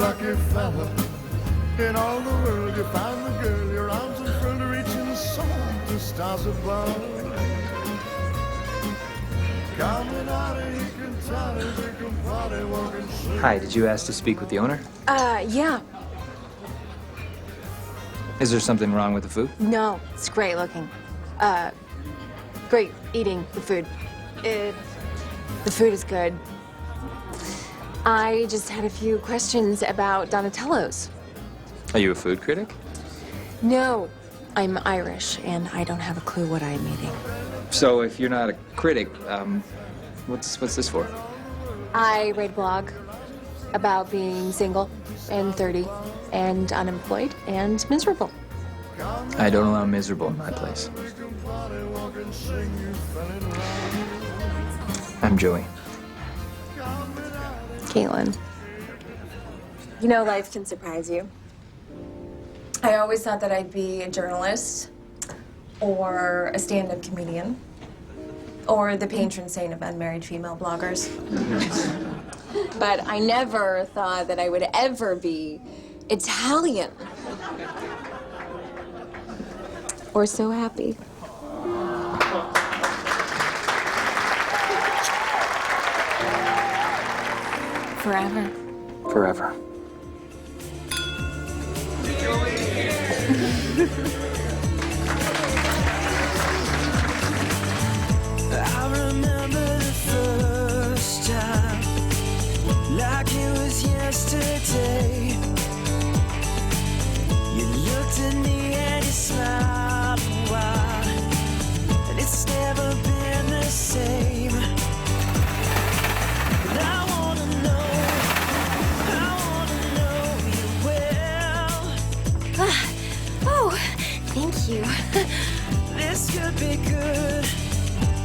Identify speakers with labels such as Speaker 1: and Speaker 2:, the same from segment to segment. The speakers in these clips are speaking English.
Speaker 1: lucky fella. In all the world you find the girl, your arms are full to reach in song to stars above. Coming out of he can tell us we can party, walk and sing.
Speaker 2: Hi, did you ask to speak with the owner?
Speaker 3: Yeah.
Speaker 2: Is there something wrong with the food?
Speaker 3: No, it's great looking. Great eating the food. The food is good. I just had a few questions about Donatello's.
Speaker 2: Are you a food critic?
Speaker 3: No, I'm Irish, and I don't have a clue what I'm eating.
Speaker 2: So if you're not a critic, what's this for?
Speaker 3: I write a blog about being single and 30 and unemployed and miserable.
Speaker 2: I don't allow miserable in my place. I'm Joey.
Speaker 3: Caitlin. You know, life can surprise you. I always thought that I'd be a journalist or a stand-up comedian or the patron saint of unmarried female bloggers. But I never thought that I would ever be Italian or so happy. Forever.
Speaker 2: Forever.
Speaker 4: I remember the first time, like it was yesterday. You looked at me and you smiled a while, and it's never been the same. And I wanna know you well.
Speaker 3: Oh, thank you.
Speaker 4: This could be good,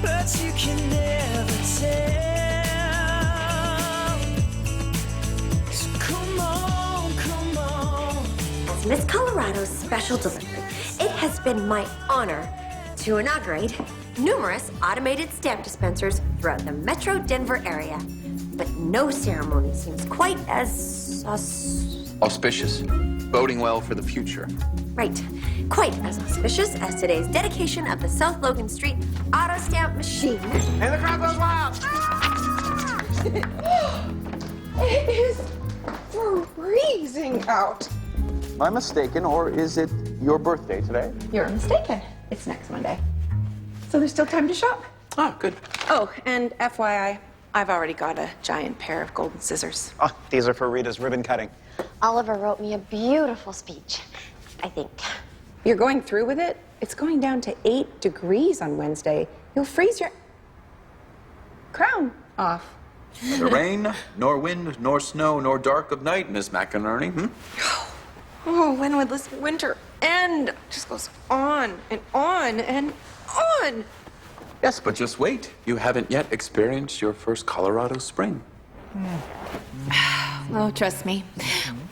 Speaker 4: but you can never tell. So come on, come on.
Speaker 5: As Miss Colorado's special delivery, it has been my honor to inaugurate numerous automated stamp dispensers throughout the Metro Denver area. But no ceremony seems quite as
Speaker 6: auspicious, boding well for the future.
Speaker 5: Right. Quite as auspicious as today's dedication of the South Logan Street auto stamp machine.
Speaker 7: And the crowd goes wild!
Speaker 8: It is freezing out.
Speaker 7: Am I mistaken, or is it your birthday today?
Speaker 8: You're mistaken. It's next Monday. So there's still time to shop.
Speaker 6: Oh, good.
Speaker 8: Oh, and FYI, I've already got a giant pair of golden scissors.
Speaker 7: Oh, these are for Rita's ribbon cutting.
Speaker 5: Oliver wrote me a beautiful speech, I think.
Speaker 8: You're going through with it? It's going down to 8 degrees on Wednesday. You'll freeze your crown off.
Speaker 6: Neither rain, nor wind, nor snow, nor dark of night, Miss McInerney.
Speaker 8: Oh, when would this winter end? It just goes on and on and on.
Speaker 6: Yes, but just wait. You haven't yet experienced your first Colorado spring.
Speaker 3: Oh, trust me.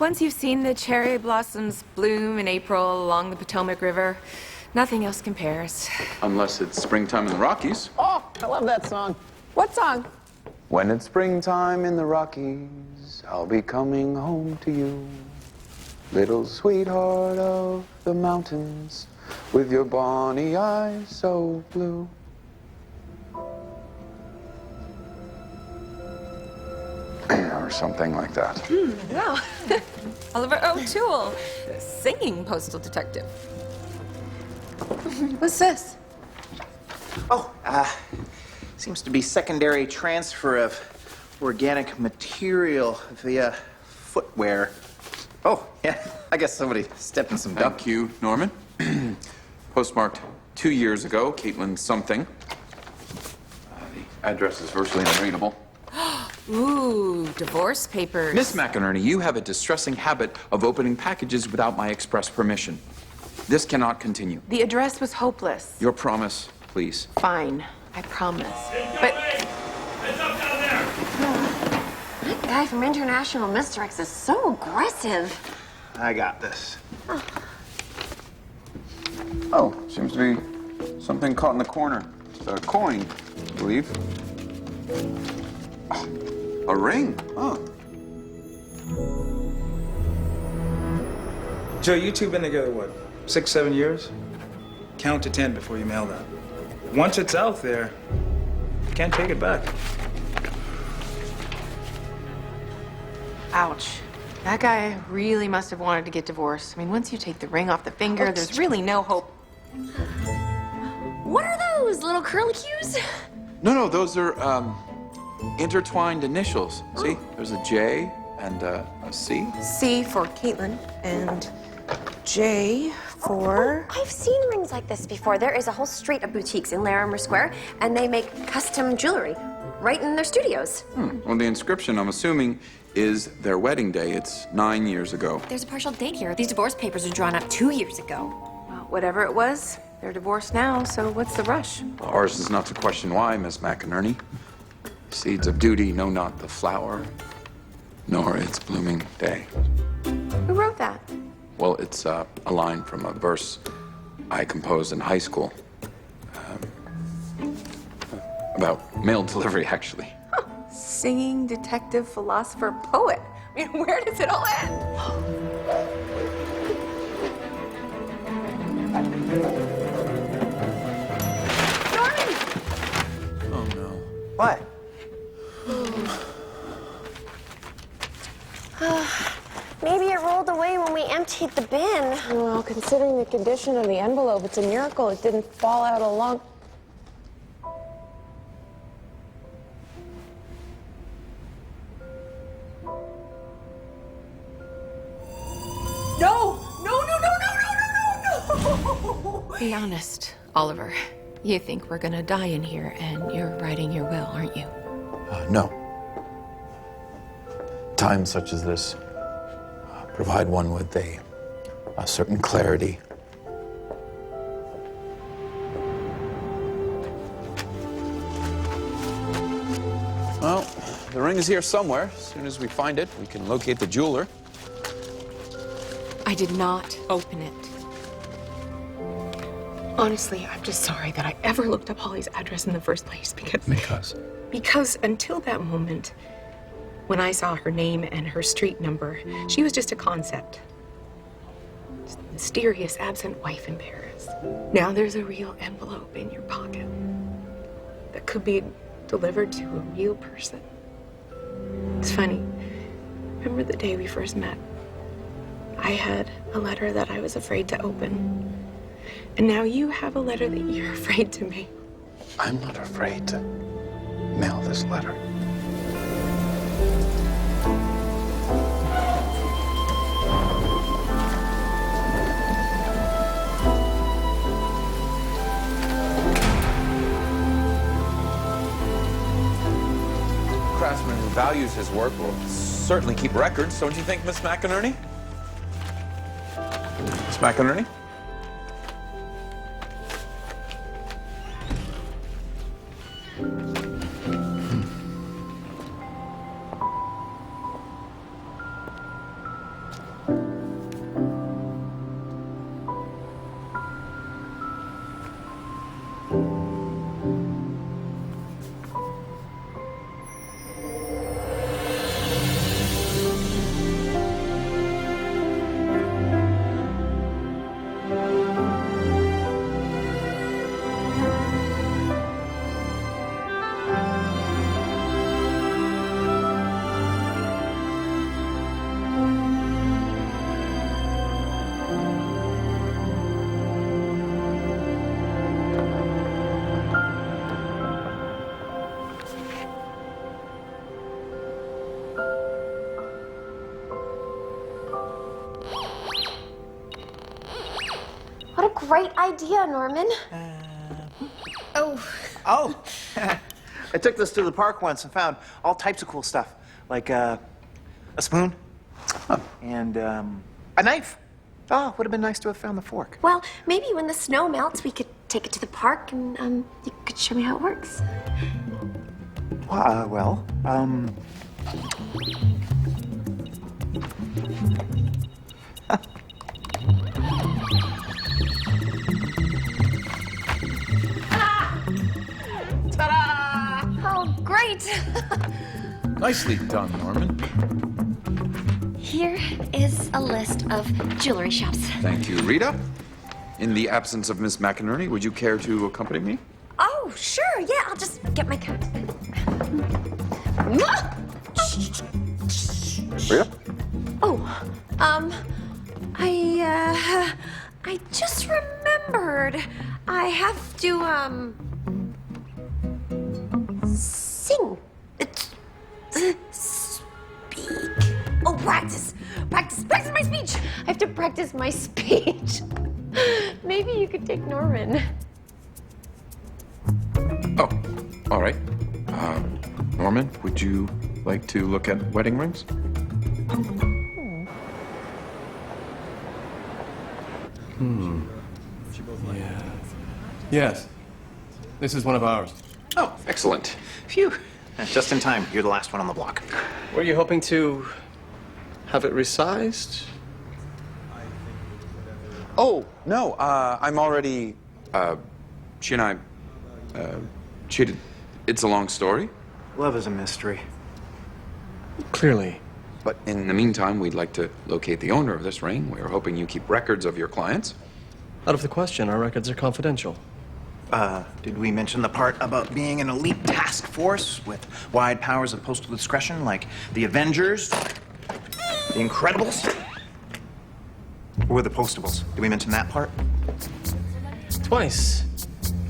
Speaker 3: Once you've seen the cherry blossoms bloom in April along the Potomac River, nothing else compares.
Speaker 6: Unless it's springtime in the Rockies.
Speaker 7: Oh, I love that song.
Speaker 8: What song?
Speaker 7: When it's springtime in the Rockies, I'll be coming home to you. Little sweetheart of the mountains, with your bonny eyes so blue. Or something like that.
Speaker 3: Wow. Oliver O'Toole, singing postal detective. What's this?
Speaker 9: Oh, seems to be secondary transfer of organic material via footwear. Oh, yeah, I guess somebody stepped in some duck.
Speaker 6: Thank you, Norman. Postmarked 2 years ago, Caitlin something. The address is virtually unreadable.
Speaker 3: Ooh, divorce papers.
Speaker 6: Miss McInerney, you have a distressing habit of opening packages without my express permission. This cannot continue.
Speaker 8: The address was hopeless.
Speaker 6: Your promise, please.
Speaker 8: Fine, I promise. But
Speaker 5: That guy from International Misdirects is so aggressive.
Speaker 9: I got this.
Speaker 7: Oh, seems to be something caught in the corner. It's a coin, I believe.
Speaker 6: A ring?
Speaker 7: Oh.
Speaker 10: Joe, you two been together, what, 6, 7 years? Count to 10 before you mail that. Once it's out there, you can't take it back.
Speaker 8: Ouch. That guy really must have wanted to get divorced. I mean, once you take the ring off the finger, there's really no hope.
Speaker 5: What are those, little curlicues?
Speaker 6: No, those are intertwined initials. See, there's a J and a C.
Speaker 8: C for Caitlin and J for...
Speaker 5: I've seen rings like this before. There is a whole street of boutiques in Larimer Square, and they make custom jewelry right in their studios.
Speaker 6: Well, the inscription, I'm assuming, is their wedding day. It's 9 years ago.
Speaker 5: There's a partial date here. These divorce papers were drawn up 2 years ago.
Speaker 8: Well, whatever it was, they're divorced now, so what's the rush?
Speaker 6: Well, ours is not to question why, Miss McInerney. Seeds of duty know not the flower, nor its blooming day.
Speaker 8: Who wrote that?
Speaker 6: Well, it's a line from a verse I composed in high school. About mail delivery, actually.
Speaker 8: Singing, detective, philosopher, poet. I mean, where does it all end? Norman!
Speaker 6: Oh, no.
Speaker 9: What?
Speaker 5: Maybe it rolled away when we emptied the bin.
Speaker 8: Well, considering the condition of the envelope, it's a miracle it didn't fall out along... No! Be honest, Oliver. You think we're gonna die in here, and you're writing your will, aren't you?
Speaker 7: No. Times such as this provide one with a certain clarity. Well, the ring is here somewhere. As soon as we find it, we can locate the jeweler.
Speaker 8: I did not open it. Honestly, I'm just sorry that I ever looked up Holly's address in the first place because until that moment, when I saw her name and her street number, she was just a concept. Just a mysterious absent wife in Paris. Now there's a real envelope in your pocket that could be delivered to a real person. It's funny. Remember the day we first met? I had a letter that I was afraid to open. And now you have a letter that you're afraid to mail.
Speaker 7: I'm not afraid to mail this letter. Craftsman who values his work will certainly keep records, don't you think, Miss McInerney? Miss McInerney?
Speaker 5: What a great idea, Norman.
Speaker 9: Oh, I took this to the park once and found all types of cool stuff, like a spoon and a knife. Oh, would have been nice to have found the fork.
Speaker 5: Well, maybe when the snow melts, we could take it to the park and you could show me how it works.
Speaker 8: Ta-da! Oh, great!
Speaker 7: Nicely done, Norman.
Speaker 5: Here is a list of jewelry shops.
Speaker 6: Thank you, Rita. In the absence of Miss McInerney, would you care to accompany me?
Speaker 5: Oh, sure, yeah, I'll just get my coat.
Speaker 6: Rita?
Speaker 5: Oh, I just remembered. I have to, sing. Speak. Oh, practice my speech. I have to practice my speech. Maybe you could take Norman.
Speaker 6: Oh, all right. Norman, would you like to look at wedding rings?
Speaker 11: Yeah. Yes. This is one of ours.
Speaker 9: Oh,
Speaker 6: Excellent.
Speaker 9: phew. Just in time. You're the last one on the block.
Speaker 11: Were you hoping to have it resized?
Speaker 7: Oh, no, I'm already, she and I, cheated. It's a long story.
Speaker 9: Love is a mystery.
Speaker 11: Clearly.
Speaker 6: But in the meantime, we'd like to locate the owner of this ring. We are hoping you keep records of your clients.
Speaker 11: Out of the question, our records are confidential.
Speaker 9: Did we mention the part about being an elite task force with wide powers of postal discretion, like the Avengers, the Incredibles, or the Postables? Did we mention that part?
Speaker 11: Twice.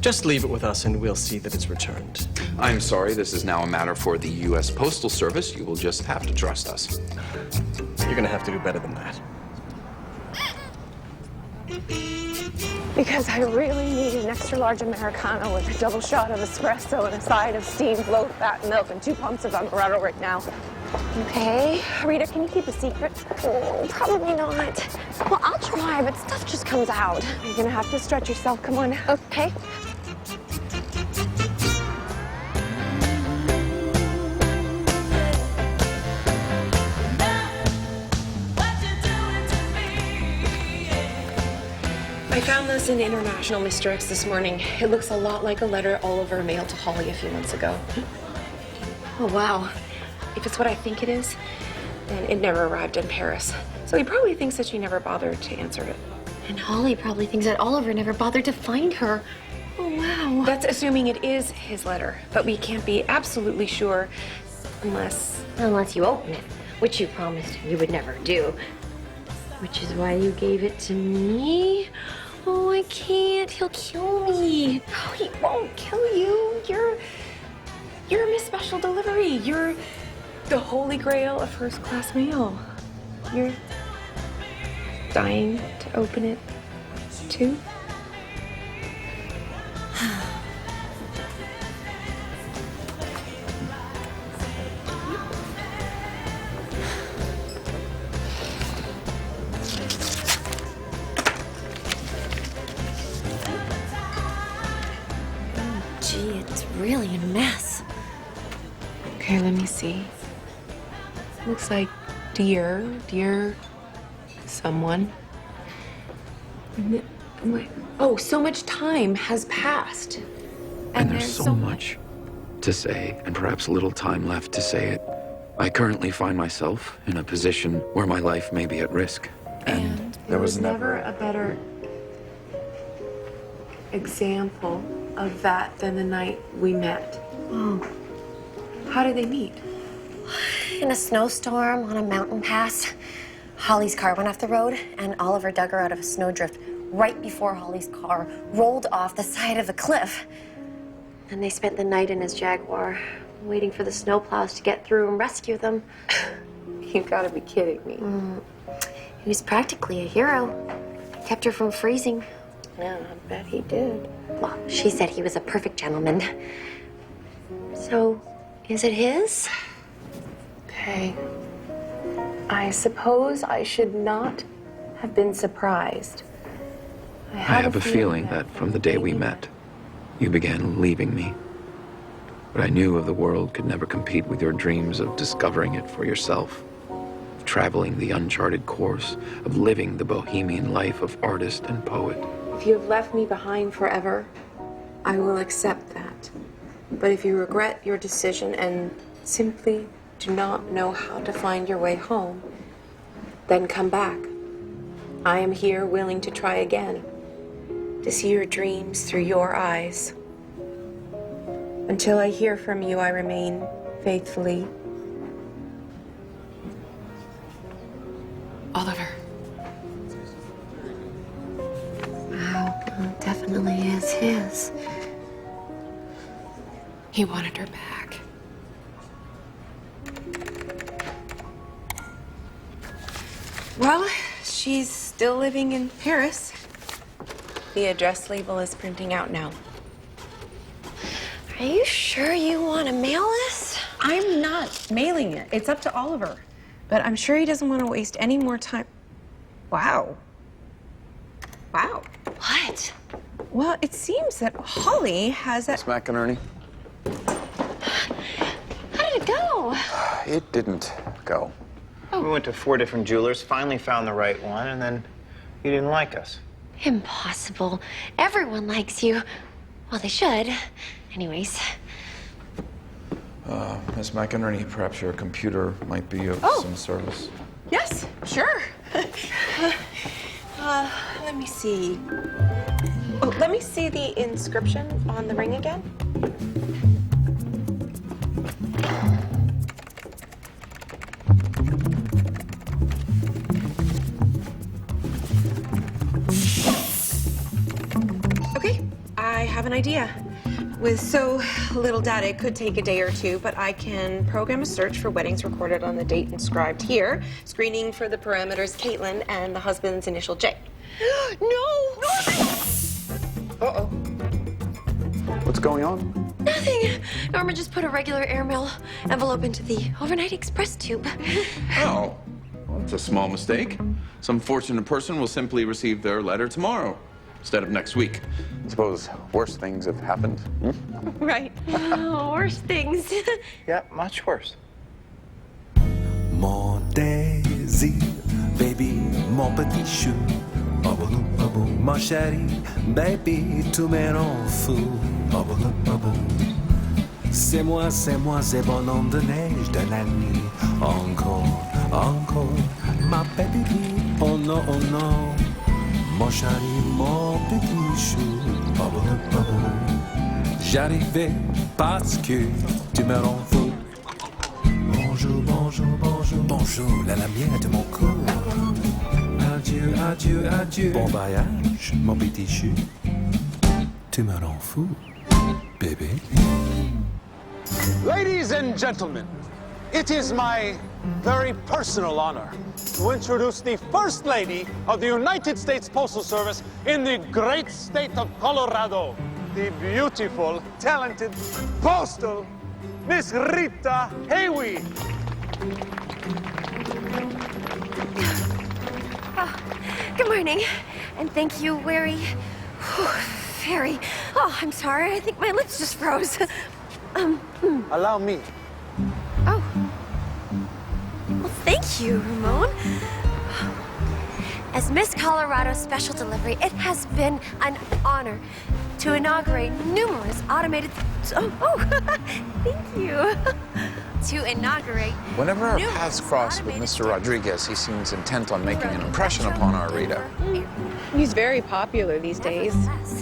Speaker 11: Just leave it with us and we'll see that it's returned.
Speaker 6: I'm sorry, this is now a matter for the U.S. Postal Service. You will just have to trust us.
Speaker 11: You're gonna have to do better than that.
Speaker 8: Because I really need an extra large Americano with a double shot of espresso and a side of steamed low-fat milk and 2 pumps of amaretto right now.
Speaker 5: Okay.
Speaker 8: Rita, can you keep a secret?
Speaker 5: Oh, probably not.
Speaker 8: Well, I'll try, but stuff just comes out. You're gonna have to stretch yourself. Come on.
Speaker 5: Okay.
Speaker 8: I found this in International Mr. X this morning. It looks a lot like a letter Oliver mailed to Holly a few months ago. Oh, wow. If it's what I think it is, then it never arrived in Paris. So he probably thinks that she never bothered to answer it.
Speaker 5: And Holly probably thinks that Oliver never bothered to find her. Oh, wow.
Speaker 8: That's assuming it is his letter, but we can't be absolutely sure unless...
Speaker 5: Unless you open it, which you promised you would never do. Which is why you gave it to me. Oh, I can't. He'll kill me.
Speaker 8: Oh, he won't kill you. You're Miss Special Delivery. You're the holy grail of first-class mail. You're dying to open it, too?
Speaker 5: Gee, it's really a mess.
Speaker 8: Okay, let me see. Looks like dear someone. Oh, so much time has passed.
Speaker 6: And there's so much to say, and perhaps little time left to say it. I currently find myself in a position where my life may be at risk.
Speaker 8: And there was never a better example of that than the night we met.
Speaker 5: Oh.
Speaker 8: How did they meet?
Speaker 5: In a snowstorm on a mountain pass. Holly's car went off the road, and Oliver dug her out of a snowdrift right before Holly's car rolled off the side of a cliff. And they spent the night in his Jaguar, waiting for the snowplows to get through and rescue them.
Speaker 8: You've got to be kidding me.
Speaker 5: He was practically a hero. Kept her from freezing.
Speaker 8: Yeah, I bet he did.
Speaker 5: Well, she said he was a perfect gentleman. So, is it his?
Speaker 8: Okay. I suppose I should not have been surprised.
Speaker 6: I have a feeling that from the day we met, you began leaving me. But I knew of the world could never compete with your dreams of discovering it for yourself, of traveling the uncharted course, of living the bohemian life of artist and poet.
Speaker 8: If you have left me behind forever, I will accept that. But if you regret your decision and simply do not know how to find your way home, then come back. I am here willing to try again, to see your dreams through your eyes. Until I hear from you, I remain faithfully, Oliver.
Speaker 5: Wow, it definitely is his.
Speaker 8: He wanted her back. Well, she's still living in Paris. The address label is printing out now.
Speaker 5: Are you sure you want to mail this?
Speaker 8: I'm not mailing it. It's up to Oliver. But I'm sure he doesn't want to waste any more time. Wow. Wow.
Speaker 5: What?
Speaker 8: Well, it seems that Holly has a...
Speaker 7: Miss McInerney?
Speaker 5: How did it go?
Speaker 7: It didn't go.
Speaker 9: We went to 4 different jewelers, finally found the right one, and then you didn't like us.
Speaker 5: Impossible. Everyone likes you. Well, they should. Anyways.
Speaker 6: Miss McInerney, perhaps your computer might be of some service.
Speaker 8: Yes, sure. Let me see. Oh, let me see the inscription on the ring again. Okay, I have an idea. With so little data, it could take a day or two, but I can program a search for weddings recorded on the date inscribed here, screening for the parameters Caitlin and the husband's initial J. No! Uh-oh.
Speaker 7: What's going on?
Speaker 5: Nothing. Norma just put a regular airmail envelope into the overnight express tube.
Speaker 6: Oh, well, it's a small mistake. Some fortunate person will simply receive their letter tomorrow instead of next week.
Speaker 7: I suppose worse things have happened.
Speaker 8: Right.
Speaker 5: Oh, worse things.
Speaker 9: Yeah, much worse.
Speaker 4: Mon désir, baby, mon petit chou. Bubble, bubble, mon chéri, baby, tu me rends fou. Bubble, bubble. C'est moi, c'est bonhomme de neige de la nuit. Encore, encore, ma baby, oh non, oh non. Mon chéri, mon petit chou. Bubble, bubble. J'arrivais parce que tu me rends fou. Bonjour, bonjour, bonjour, bonjour, la lamière de mon cou. Adieu, adieu, adieu. Bon voyage, mon petit chou. Tu me rends fou, bébé.
Speaker 12: Ladies and gentlemen, it is my very personal honor to introduce the First Lady of the United States Postal Service in the great state of Colorado, the beautiful, talented, postal Miss Rita Haywe.
Speaker 5: Oh, good morning, and thank you very. Oh, I'm sorry. I think my lips just froze.
Speaker 12: Allow me.
Speaker 5: Oh. Well, thank you, Ramon. As Miss Colorado Special Delivery, it has been an honor to inaugurate numerous automated... thank you. To inaugurate...
Speaker 7: Whenever our paths cross with Mr. Rodriguez, he seems intent on making an impression upon our Rita.
Speaker 8: He's very popular these days.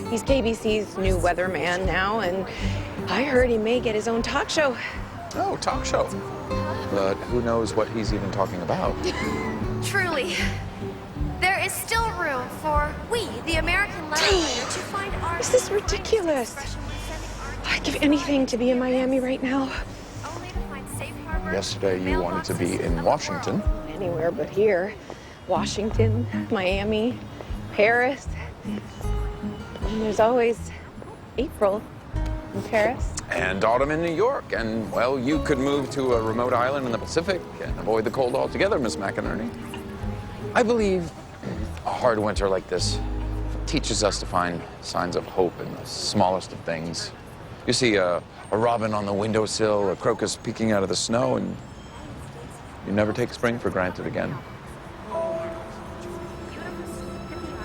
Speaker 8: He's KBC's new weatherman now, and I heard he may get his own talk show.
Speaker 7: Oh, talk show. But who knows what he's even talking about?
Speaker 5: Truly, there is still room for we, the American legislature, to find our...
Speaker 8: This is ridiculous. I'd give anything to be in Miami right now.
Speaker 7: Yesterday you wanted to be in Washington.
Speaker 8: Anywhere but here. Washington, Miami, Paris. And there's always April in Paris.
Speaker 7: And autumn in New York. And, well, you could move to a remote island in the Pacific and avoid the cold altogether, Miss McInerney. I believe a hard winter like this teaches us to find signs of hope in the smallest of things. You see a robin on the windowsill, a crocus peeking out of the snow, and you never take spring for granted again.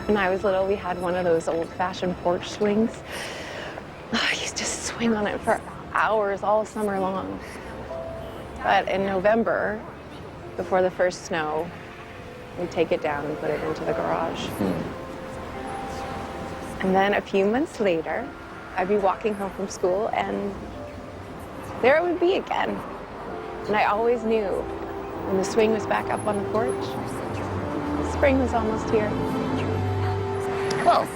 Speaker 8: When I was little, we had one of those old-fashioned porch swings. I used to swing on it for hours all summer long. But in November, before the first snow, We'd take it down and put it into the garage. And then a few months later, I'd be walking home from school and there it would be again. And I always knew when the swing was back up on the porch, spring was almost here.
Speaker 6: Well,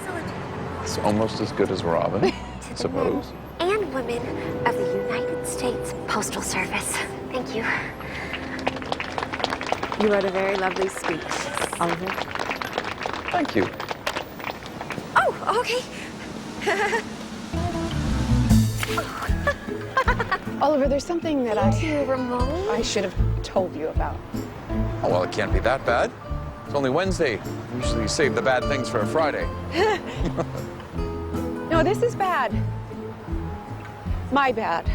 Speaker 6: it's almost as good as Robin, I suppose.
Speaker 5: And women of the United States Postal Service. Thank you.
Speaker 8: You wrote a very lovely speech, Oliver.
Speaker 6: Thank you.
Speaker 5: Oh, okay.
Speaker 8: Oliver, there's something that
Speaker 5: Thank you, Ramon.
Speaker 8: I should have told you about.
Speaker 6: Oh, well, it can't be that bad. It's only Wednesday. Usually you save the bad things for a Friday.
Speaker 8: No, this is bad. My bad.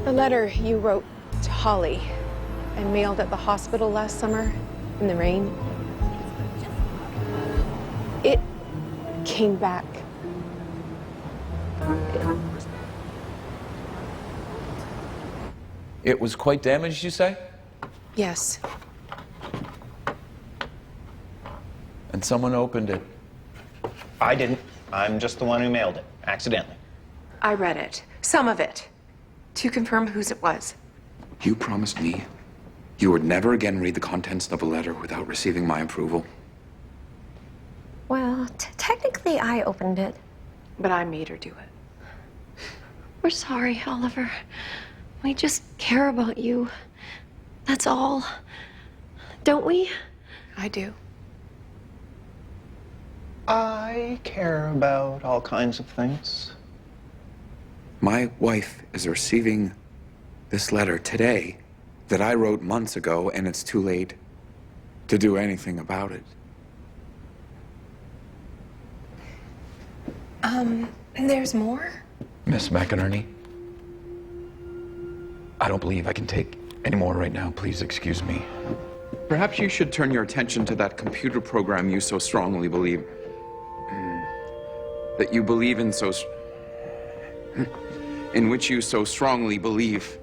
Speaker 8: The letter you wrote to Holly and mailed at the hospital last summer in the rain. It came back.
Speaker 6: It was quite damaged, you say?
Speaker 8: Yes.
Speaker 6: And someone opened it.
Speaker 9: I didn't. I'm just the one who mailed it, accidentally.
Speaker 8: I read it. Some of it. To confirm whose it was.
Speaker 6: You promised me you would never again read the contents of a letter without receiving my approval.
Speaker 5: Well, technically I opened it.
Speaker 8: But I made her do it.
Speaker 5: We're sorry, Oliver. We just care about you. That's all. Don't we?
Speaker 8: I do.
Speaker 9: I care about all kinds of things.
Speaker 6: My wife is receiving this letter today that I wrote months ago, and it's too late to do anything about it.
Speaker 8: There's more?
Speaker 6: Miss McInerney, I don't believe I can take any more right now. Please excuse me. Perhaps you should turn your attention to that computer program you so strongly believe. That you believe in in which you so strongly believe.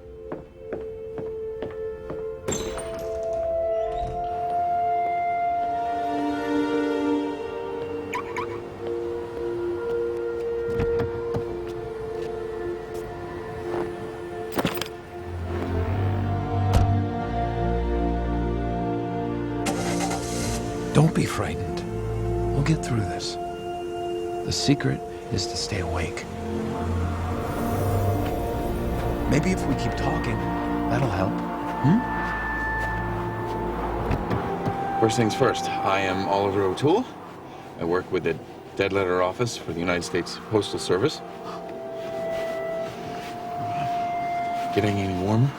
Speaker 4: Don't be frightened. We'll get through this. The secret is to stay awake. Maybe if we keep talking, that'll help.
Speaker 6: First things first, I am Oliver O'Toole. I work with the Dead Letter Office for the United States Postal Service. Getting any warmer?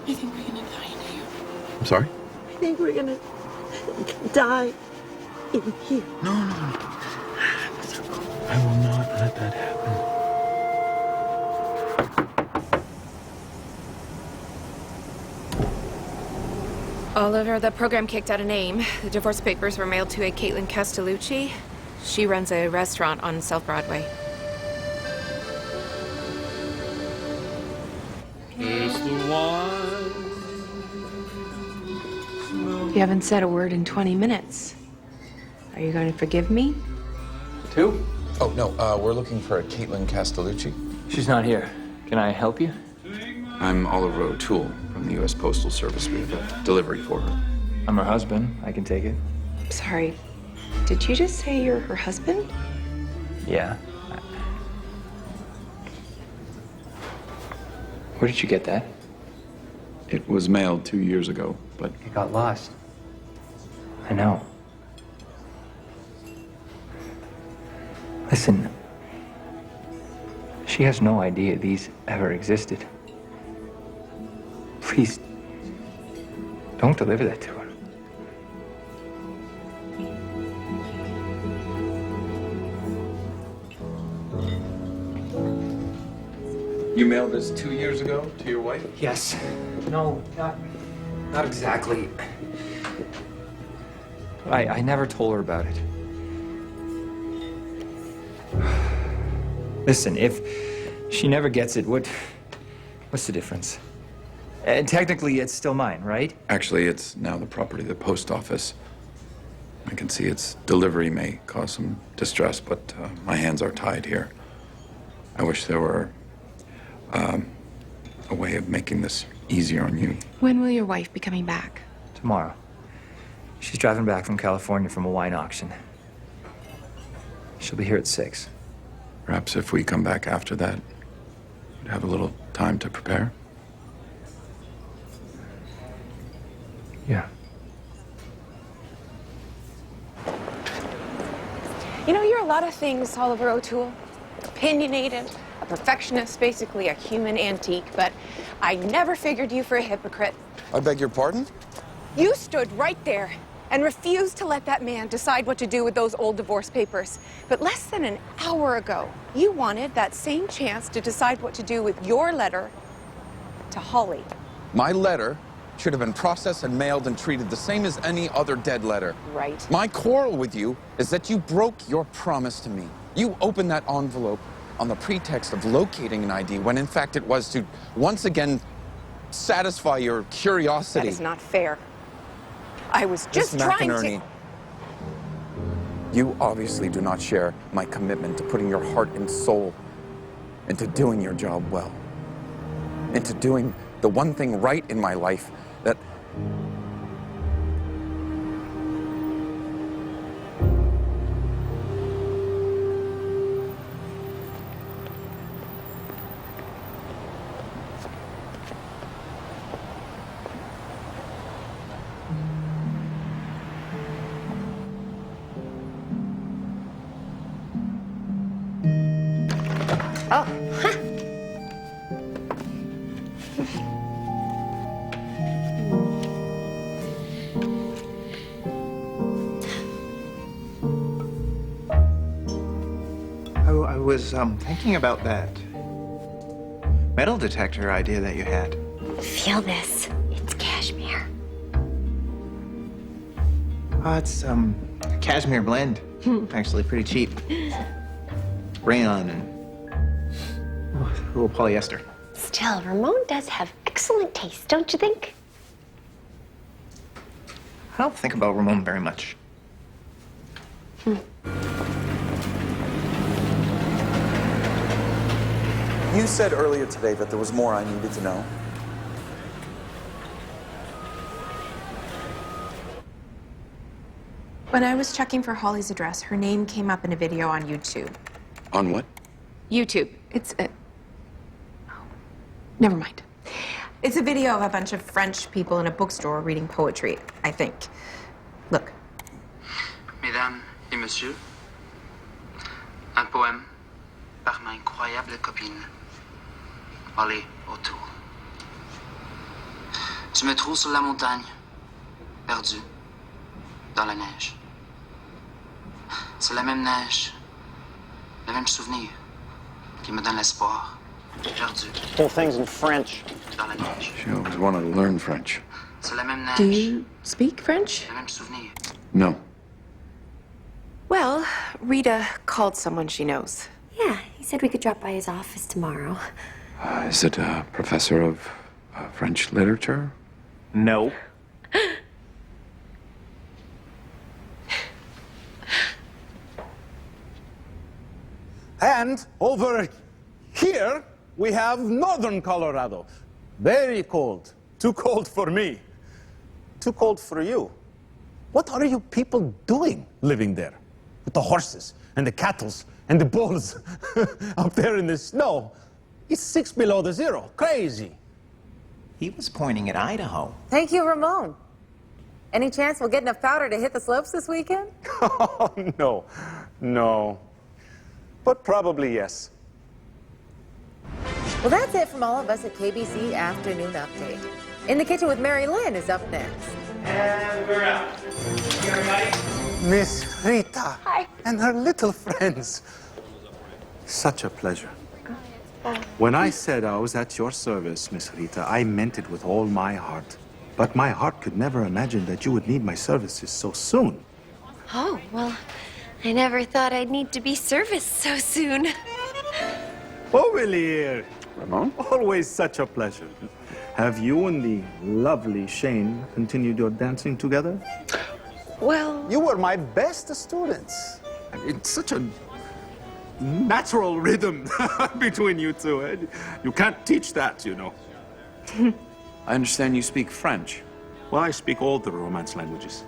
Speaker 13: I think we're gonna die in here.
Speaker 6: I'm sorry?
Speaker 13: I think we're gonna die in here.
Speaker 4: No. I will not let that happen.
Speaker 8: Oliver, the program kicked out a name. The divorce papers were mailed to a Caitlin Castellucci. She runs a restaurant on South Broadway.
Speaker 4: Is the one.
Speaker 8: You haven't said a word in 20 minutes. Are you going to forgive me?
Speaker 2: Who?
Speaker 6: Oh, no, we're looking for a Caitlin Castellucci.
Speaker 2: She's not here. Can I help you?
Speaker 6: I'm Oliver O'Toole from the U.S. Postal Service. We have a delivery for her.
Speaker 2: I'm her husband. I can take it.
Speaker 8: Sorry. Did you just say you're her husband?
Speaker 2: Yeah. Where did you get that?
Speaker 6: It was mailed 2 years ago, but...
Speaker 2: It got lost. I know. Listen, she has no idea these ever existed. Please, don't deliver that to her.
Speaker 6: You mailed this 2 years ago to your wife?
Speaker 2: Yes. No, not exactly. I never told her about it. Listen, if she never gets it, what's the difference?
Speaker 14: And technically, it's still mine, right?
Speaker 6: Actually, it's now the property of the post office. I can see its delivery may cause some distress, but my hands are tied here. I wish there were a way of making this easier on you.
Speaker 8: When will your wife be coming back?
Speaker 14: Tomorrow. She's driving back from California from a wine auction. She'll be here at 6.
Speaker 6: Perhaps if we come back after that, we'd have a little time to prepare.
Speaker 14: Yeah.
Speaker 8: You know, you're a lot of things, Oliver O'Toole. Opinionated, a perfectionist, basically a human antique, but I never figured you for a hypocrite.
Speaker 7: I beg your pardon?
Speaker 8: You stood right there and refused to let that man decide what to do with those old divorce papers. But less than an hour ago, you wanted that same chance to decide what to do with your letter to Holly.
Speaker 7: My letter should have been processed and mailed and treated the same as any other dead letter.
Speaker 8: Right.
Speaker 7: My quarrel with you is that you broke your promise to me. You opened that envelope on the pretext of locating an ID when in fact it was to once again satisfy your curiosity.
Speaker 8: That is not fair. I was just trying to...
Speaker 7: You obviously do not share my commitment to putting your heart and soul into doing your job well. Into doing the one thing right in my life that...
Speaker 5: Oh,
Speaker 9: I was thinking about that metal detector idea that you had.
Speaker 5: Feel this. It's cashmere.
Speaker 9: Oh, it's cashmere blend. Actually, pretty cheap. Rayon and a little polyester.
Speaker 5: Still, Ramon does have excellent taste, don't you think?
Speaker 9: I don't think about Ramon very much.
Speaker 7: You said earlier today that there was more I needed to know.
Speaker 8: When I was checking for Holly's address, her name came up in a video on YouTube.
Speaker 6: On what?
Speaker 8: YouTube. It's a... Oh, never mind. It's a video of a bunch of French people in a bookstore reading poetry, I think. Look.
Speaker 15: Mesdames et messieurs, un poème par ma incroyable copine, Holly O'Toole. Je me trouve sur la montagne, perdu dans la neige. C'est la même neige, le même souvenir qui me donne l'espoir. Perdu.
Speaker 12: Whole thing's in French.
Speaker 15: Dans la neige.
Speaker 6: She always wanted to learn French.
Speaker 15: C'est la même neige.
Speaker 8: Do you speak French?
Speaker 15: Le même souvenir.
Speaker 6: No.
Speaker 8: Well, Rita called someone she knows.
Speaker 5: Yeah, he said we could drop by his office tomorrow.
Speaker 6: Is it a professor of French literature?
Speaker 9: No.
Speaker 12: And over here, we have northern Colorado. Very cold. Too cold for me. Too cold for you. What are you people doing living there? With the horses and the cattle and the bulls up there in the snow. It's 6 below the zero. Crazy.
Speaker 9: He was pointing at Idaho.
Speaker 16: Thank you, Ramon. Any chance we'll get enough powder to hit the slopes this weekend?
Speaker 12: Oh, no. No. But probably yes.
Speaker 16: Well, that's it from all of us at KBC Afternoon Update. In the Kitchen with Mary Lynn is up next.
Speaker 12: And we're out. Everybody? Miss Rita.
Speaker 5: Hi.
Speaker 12: And her little friends. Such a pleasure. When I said I was at your service, Miss Rita, I meant it with all my heart. But my heart could never imagine that you would need my services so soon.
Speaker 5: Oh, well, I never thought I'd need to be serviced so soon.
Speaker 12: Over here.
Speaker 7: Ramon?
Speaker 17: Always such a pleasure. Have you and the lovely Shane continued your dancing together?
Speaker 8: Well...
Speaker 17: You were my best students. It's such a natural rhythm between you two. Eh? You can't teach that, you know.
Speaker 6: I understand you speak French.
Speaker 17: Well, I speak all the Romance languages.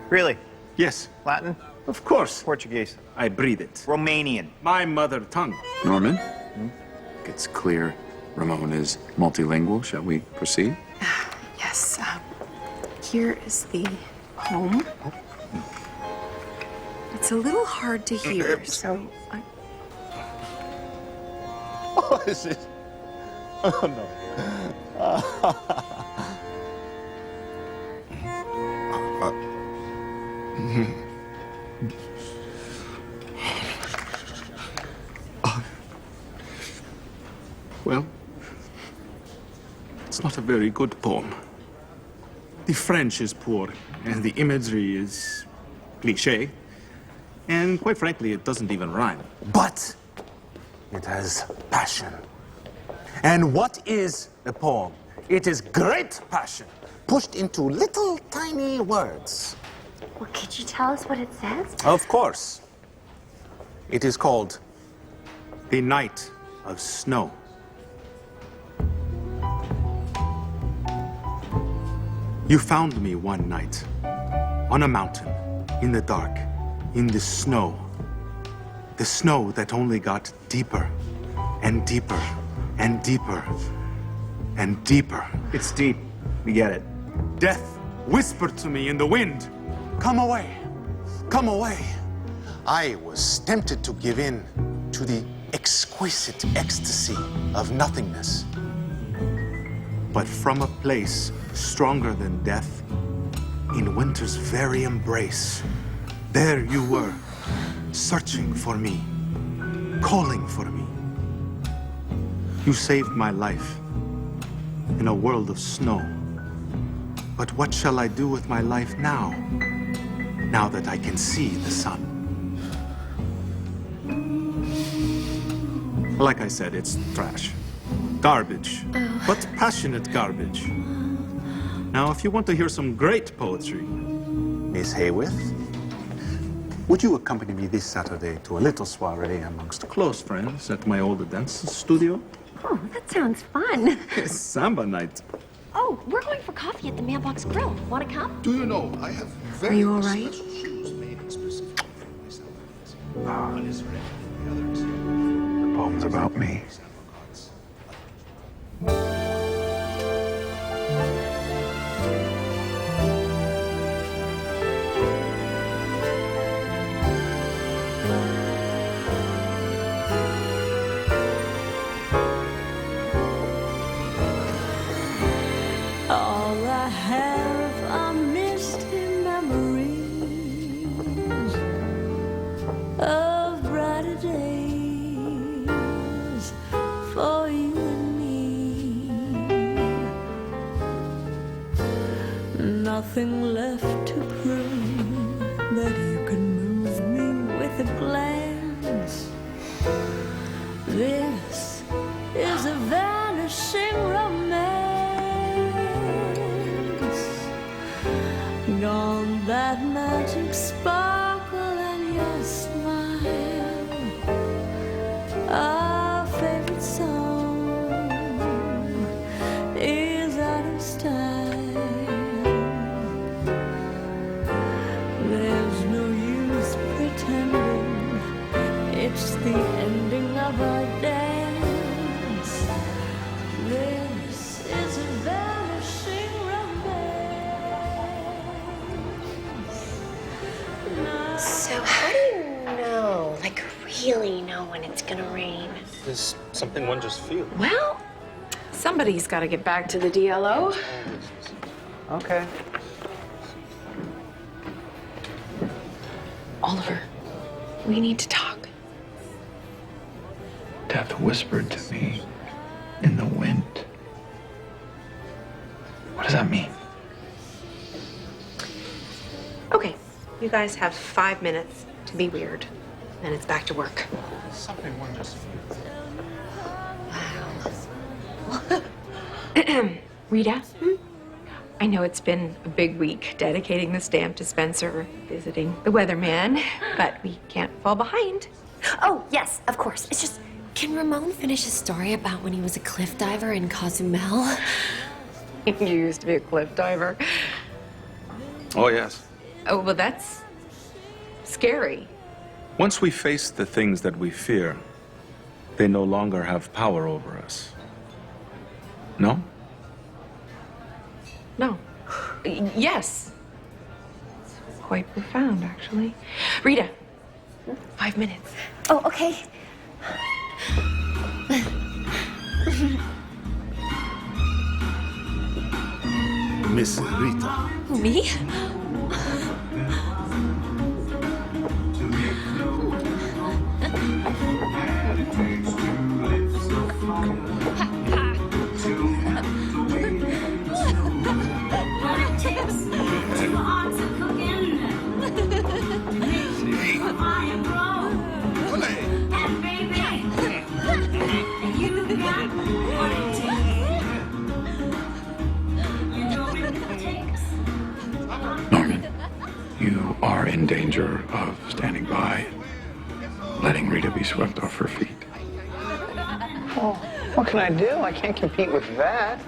Speaker 9: Really?
Speaker 17: Yes.
Speaker 9: Latin?
Speaker 17: Of course.
Speaker 9: Portuguese?
Speaker 17: I breathe it.
Speaker 9: Romanian?
Speaker 17: My mother tongue.
Speaker 6: Norman? It's clear Ramon is multilingual. Shall we proceed?
Speaker 8: Yes. Here is the poem. It's a little hard to hear, so...
Speaker 17: Oh, is it? Oh, no. Well, it's not a very good poem. The French is poor, and the imagery is cliché, and quite frankly, it doesn't even rhyme. But it has passion. And what is a poem? It is great passion, pushed into little tiny words.
Speaker 5: Well, could you tell us what it says?
Speaker 17: Of course. It is called The Night of Snow. You found me one night on a mountain, in the dark, in the snow that only got deeper and deeper and deeper and deeper. It's deep. We get it. Death whispered to me in the wind, "Come away, come away." I was tempted to give in to the exquisite ecstasy of nothingness. But from a place stronger than death, in winter's very embrace, there you were, searching for me, calling for me. You saved my life in a world of snow. But what shall I do with my life now, now that I can see the sun? Like I said, it's trash. Garbage, but passionate garbage. Now, if you want to hear some great poetry, Miss Hayworth, would you accompany me this Saturday to a little soiree amongst close friends at my old dance studio?
Speaker 5: Oh, that sounds fun.
Speaker 17: It's Samba night.
Speaker 5: Oh, we're going for coffee at the Mailbox Grill. Want to come?
Speaker 1: Do you know, I have very
Speaker 8: Are you all right?
Speaker 1: special shoes made specifically for myself.
Speaker 6: The poem's about me.
Speaker 13: All I have are misty memories of brighter days for you and me. Nothing left to prove that you can move me with a glance. This is a vanishing romance. Gone that magic sparkle and your smile. Our favorite song is out of style. There's no use pretending it's the ending of our dance. This is a vanishing romance.
Speaker 5: So how do you know, like really know when it's gonna rain?
Speaker 17: Is something one just feels?
Speaker 8: Well, somebody's got to get back to the DLO.
Speaker 9: Okay.
Speaker 8: Oliver, we need to talk.
Speaker 6: Death whispered to me in the wind. What does that mean?
Speaker 8: Okay, you guys have 5 minutes to be weird, and it's back to work.
Speaker 17: Something one just feels.
Speaker 5: Wow.
Speaker 8: Rita, I know it's been a big week dedicating the stamp dispenser, visiting the weatherman, but we can't fall behind.
Speaker 5: Oh, yes, of course. It's just, can Ramon finish his story about when he was a cliff diver in Cozumel?
Speaker 8: You used to be a cliff diver.
Speaker 17: Oh, yes.
Speaker 8: Oh, well, that's scary.
Speaker 17: Once we face the things that we fear, they no longer have power over us. No?
Speaker 8: No. Yes. It's quite profound, actually. Rita, 5 minutes.
Speaker 5: Oh, okay.
Speaker 1: Miss Rita.
Speaker 5: Me?
Speaker 6: Norman, you are in danger of standing by, letting Rita be swept off her feet.
Speaker 9: Well, what can I do? I can't compete with that.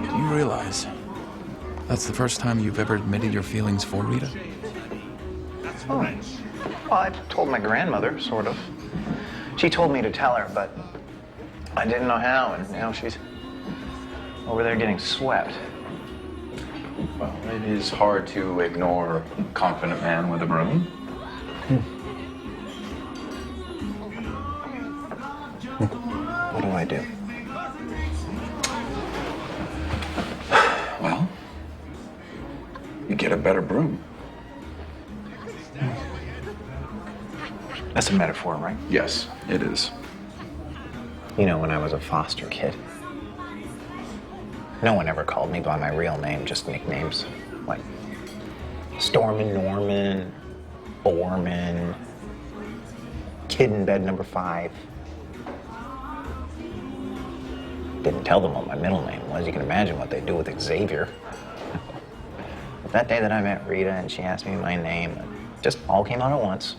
Speaker 6: Do you realize that's the first time you've ever admitted your feelings for Rita?
Speaker 9: Oh. Well, I told my grandmother, sort of. She told me to tell her, but I didn't know how, and now she's over there getting swept.
Speaker 6: Well, it is hard to ignore a confident man with a broom.
Speaker 9: What do I do?
Speaker 6: Well, you get a better broom.
Speaker 9: That's a metaphor, right?
Speaker 6: Yes, it is.
Speaker 9: You know, when I was a foster kid, no one ever called me by my real name, just nicknames. Like Stormin' Norman, Borman, Kid in Bed Number 5. Didn't tell them what my middle name was. You can imagine what they'd do with Xavier. But that day that I met Rita and she asked me my name, it just all came out at once.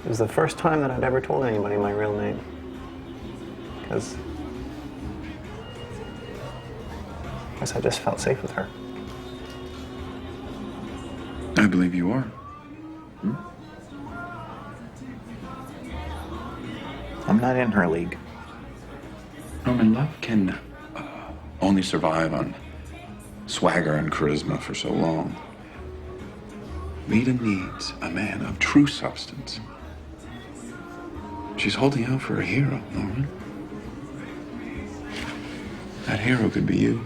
Speaker 9: It was the first time that I'd ever told anybody my real name. Because I guess I just felt safe with her.
Speaker 6: I believe you are.
Speaker 9: I'm not in her league.
Speaker 6: Norman, love can only survive on swagger and charisma for so long. Rita needs a man of true substance. She's holding out for a hero, Norman. That hero could be you.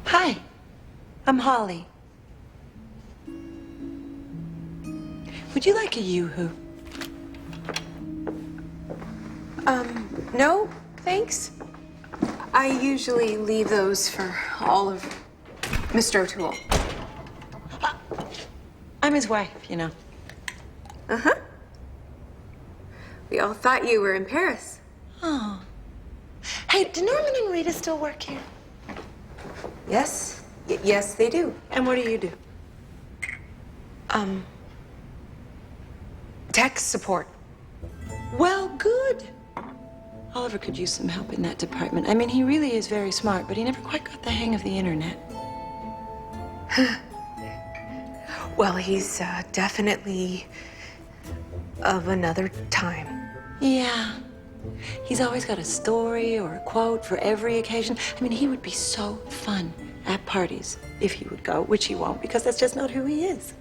Speaker 18: Hi, I'm Holly. Would you like a yoo-hoo?
Speaker 8: No, thanks. I usually leave those for all of Mr. O'Toole.
Speaker 18: I'm his wife, you know.
Speaker 8: Uh-huh. We all thought you were in Paris.
Speaker 18: Oh. Hey, do Norman and Rita still work here?
Speaker 8: Yes. Yes, they do.
Speaker 18: And what do you do?
Speaker 8: Tech support.
Speaker 18: Well, good. Oliver could use some help in that department. I mean, he really is very smart, but he never quite got the hang of the internet.
Speaker 8: Well, he's definitely of another time.
Speaker 18: Yeah. He's always got a story or a quote for every occasion. I mean, he would be so fun at parties if he would go, which he won't, because that's just not who he is.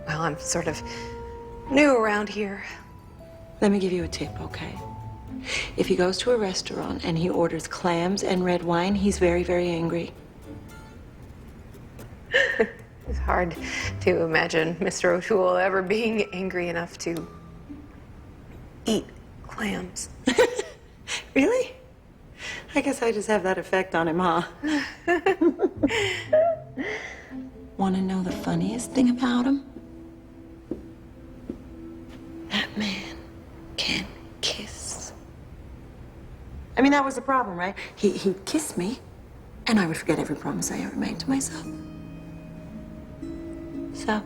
Speaker 8: Well, I'm sort of New around here.
Speaker 18: Let me give you a tip, okay? If he goes to a restaurant and he orders clams and red wine, he's very, very angry.
Speaker 8: It's hard to imagine Mr. O'Toole ever being angry enough to eat clams.
Speaker 18: Really? I guess I just have that effect on him, huh? Want to know the funniest thing about him? That man can kiss. I mean, that was the problem, right? He'd kiss me, and I would forget every promise I ever made to myself. So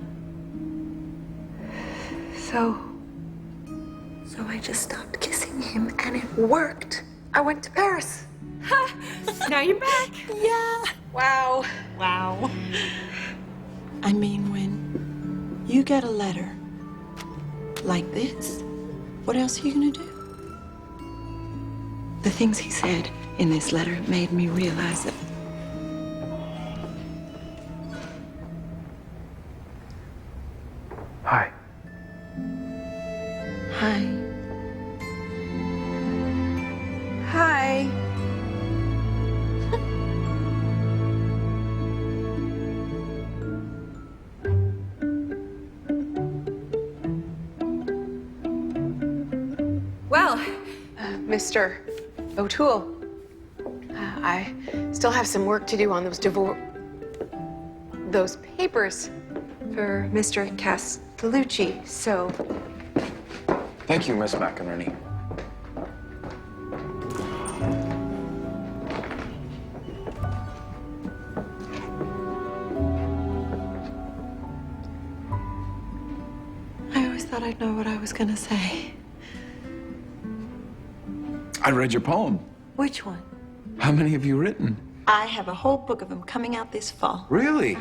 Speaker 18: I just stopped kissing him, and it worked. I went to Paris.
Speaker 8: Now you're back.
Speaker 18: Yeah.
Speaker 8: Wow.
Speaker 18: Wow. I mean, when you get a letter like this, what else are you gonna do? The things he said in this letter made me realize that
Speaker 7: Hi.
Speaker 18: Hi.
Speaker 8: Hi. Well, Mr. O'Toole, I still have some work to do on those papers for Mr. Castellucci, so.
Speaker 7: Thank you, Miss McInerney.
Speaker 18: I always thought I'd know what I was gonna say.
Speaker 6: I read your poem.
Speaker 18: Which one?
Speaker 6: How many have you written?
Speaker 18: I have a whole book of them coming out this fall.
Speaker 6: Really?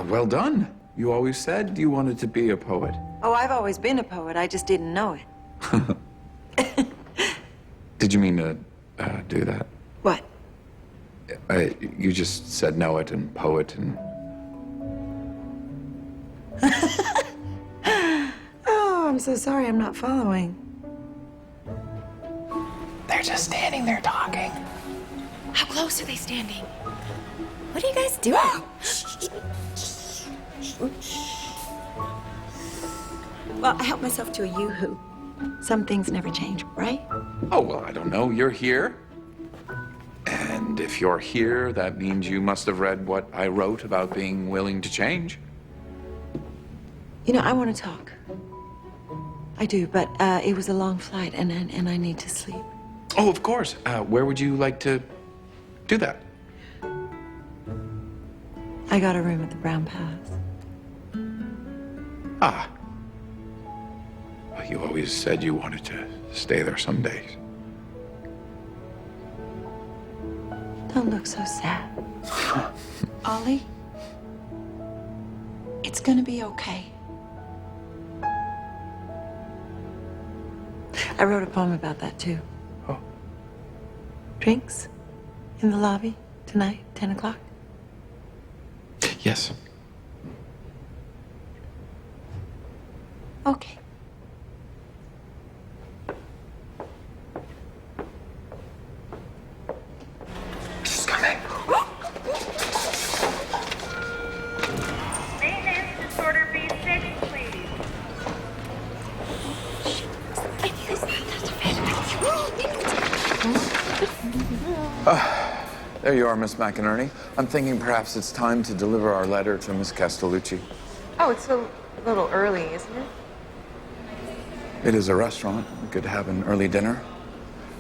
Speaker 6: Well done. You always said you wanted to be a poet.
Speaker 18: Oh, I've always been a poet. I just didn't know it.
Speaker 6: Did you mean to do that?
Speaker 18: What?
Speaker 6: You just said know it and poet and...
Speaker 18: Oh, I'm so sorry. I'm not following.
Speaker 8: They're just standing there talking.
Speaker 5: How close are they standing? What are you guys doing?
Speaker 18: Well, I helped myself to a yoo-hoo. Some things never change, right?
Speaker 6: Oh, well, I don't know. You're here. And if you're here, that means you must have read what I wrote about being willing to change.
Speaker 18: You know, I want to talk. I do, but it was a long flight, and I need to sleep.
Speaker 6: Oh, of course. Where would you like to do that?
Speaker 18: I got a room at the Brown Path.
Speaker 6: Ah. Well, you always said you wanted to stay there some days.
Speaker 18: Don't look so sad. Ollie, it's gonna be okay. I wrote a poem about that, too.
Speaker 6: Oh.
Speaker 18: Drinks in the lobby tonight, 10 o'clock?
Speaker 6: Yes.
Speaker 18: Okay.
Speaker 6: She's coming.
Speaker 19: Maintenance disorder B6, please.
Speaker 7: There you are, Miss McInerney. I'm thinking perhaps it's time to deliver our letter to Miss Castellucci.
Speaker 8: Oh, it's a little early, isn't it?
Speaker 7: It is a restaurant. We could have an early dinner.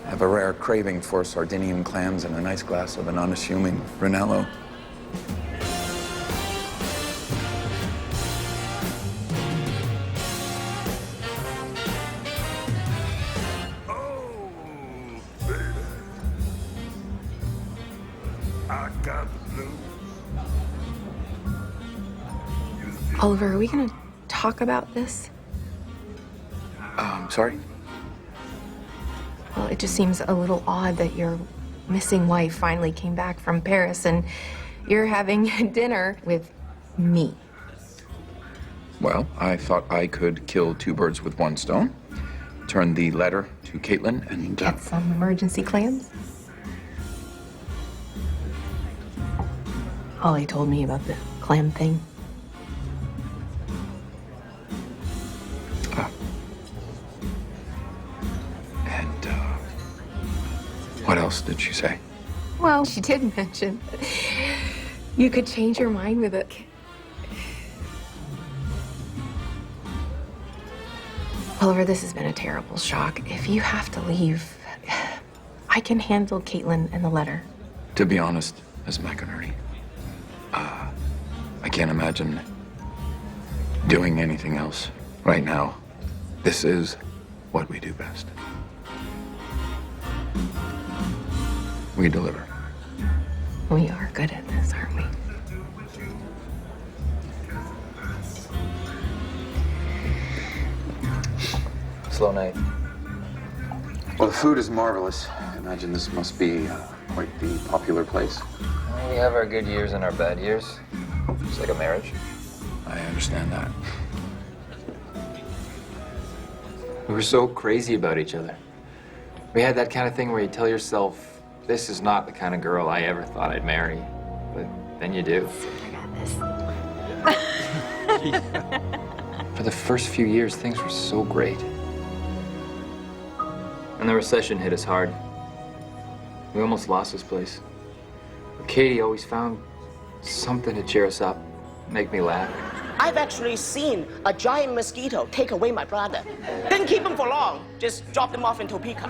Speaker 7: I have a rare craving for Sardinian clams and a nice glass of an unassuming Brunello.
Speaker 8: Oliver, are we gonna talk about this?
Speaker 7: Sorry?
Speaker 8: Well, it just seems a little odd that your missing wife finally came back from Paris and you're having dinner with me.
Speaker 6: Well, I thought I could kill two birds with one stone. Turn the letter to Caitlin and...
Speaker 8: Get some emergency clams? Holly told me about the clam thing.
Speaker 6: What else did she say?
Speaker 8: Well, she did mention that you could change your mind with it. Oliver, this has been a terrible shock. If you have to leave, I can handle Caitlin and the letter.
Speaker 6: To be honest, Miss McInerney, I can't imagine doing anything else right now. This is what we do best. We deliver.
Speaker 8: We are good at this, aren't we?
Speaker 2: Slow night.
Speaker 7: Well, the food is marvelous. I imagine this must be quite the popular place.
Speaker 2: We have our good years and our bad years. It's like a marriage.
Speaker 6: I understand that.
Speaker 2: We were so crazy about each other. We had that kind of thing where you tell yourself, this is not the kind of girl I ever thought I'd marry. But then you do. For the first few years, things were so great. And the recession hit us hard. We almost lost this place. But Katie always found something to cheer us up, make me laugh.
Speaker 20: I've actually seen a giant mosquito take away my brother. Didn't keep him for long, just dropped him off in Topeka.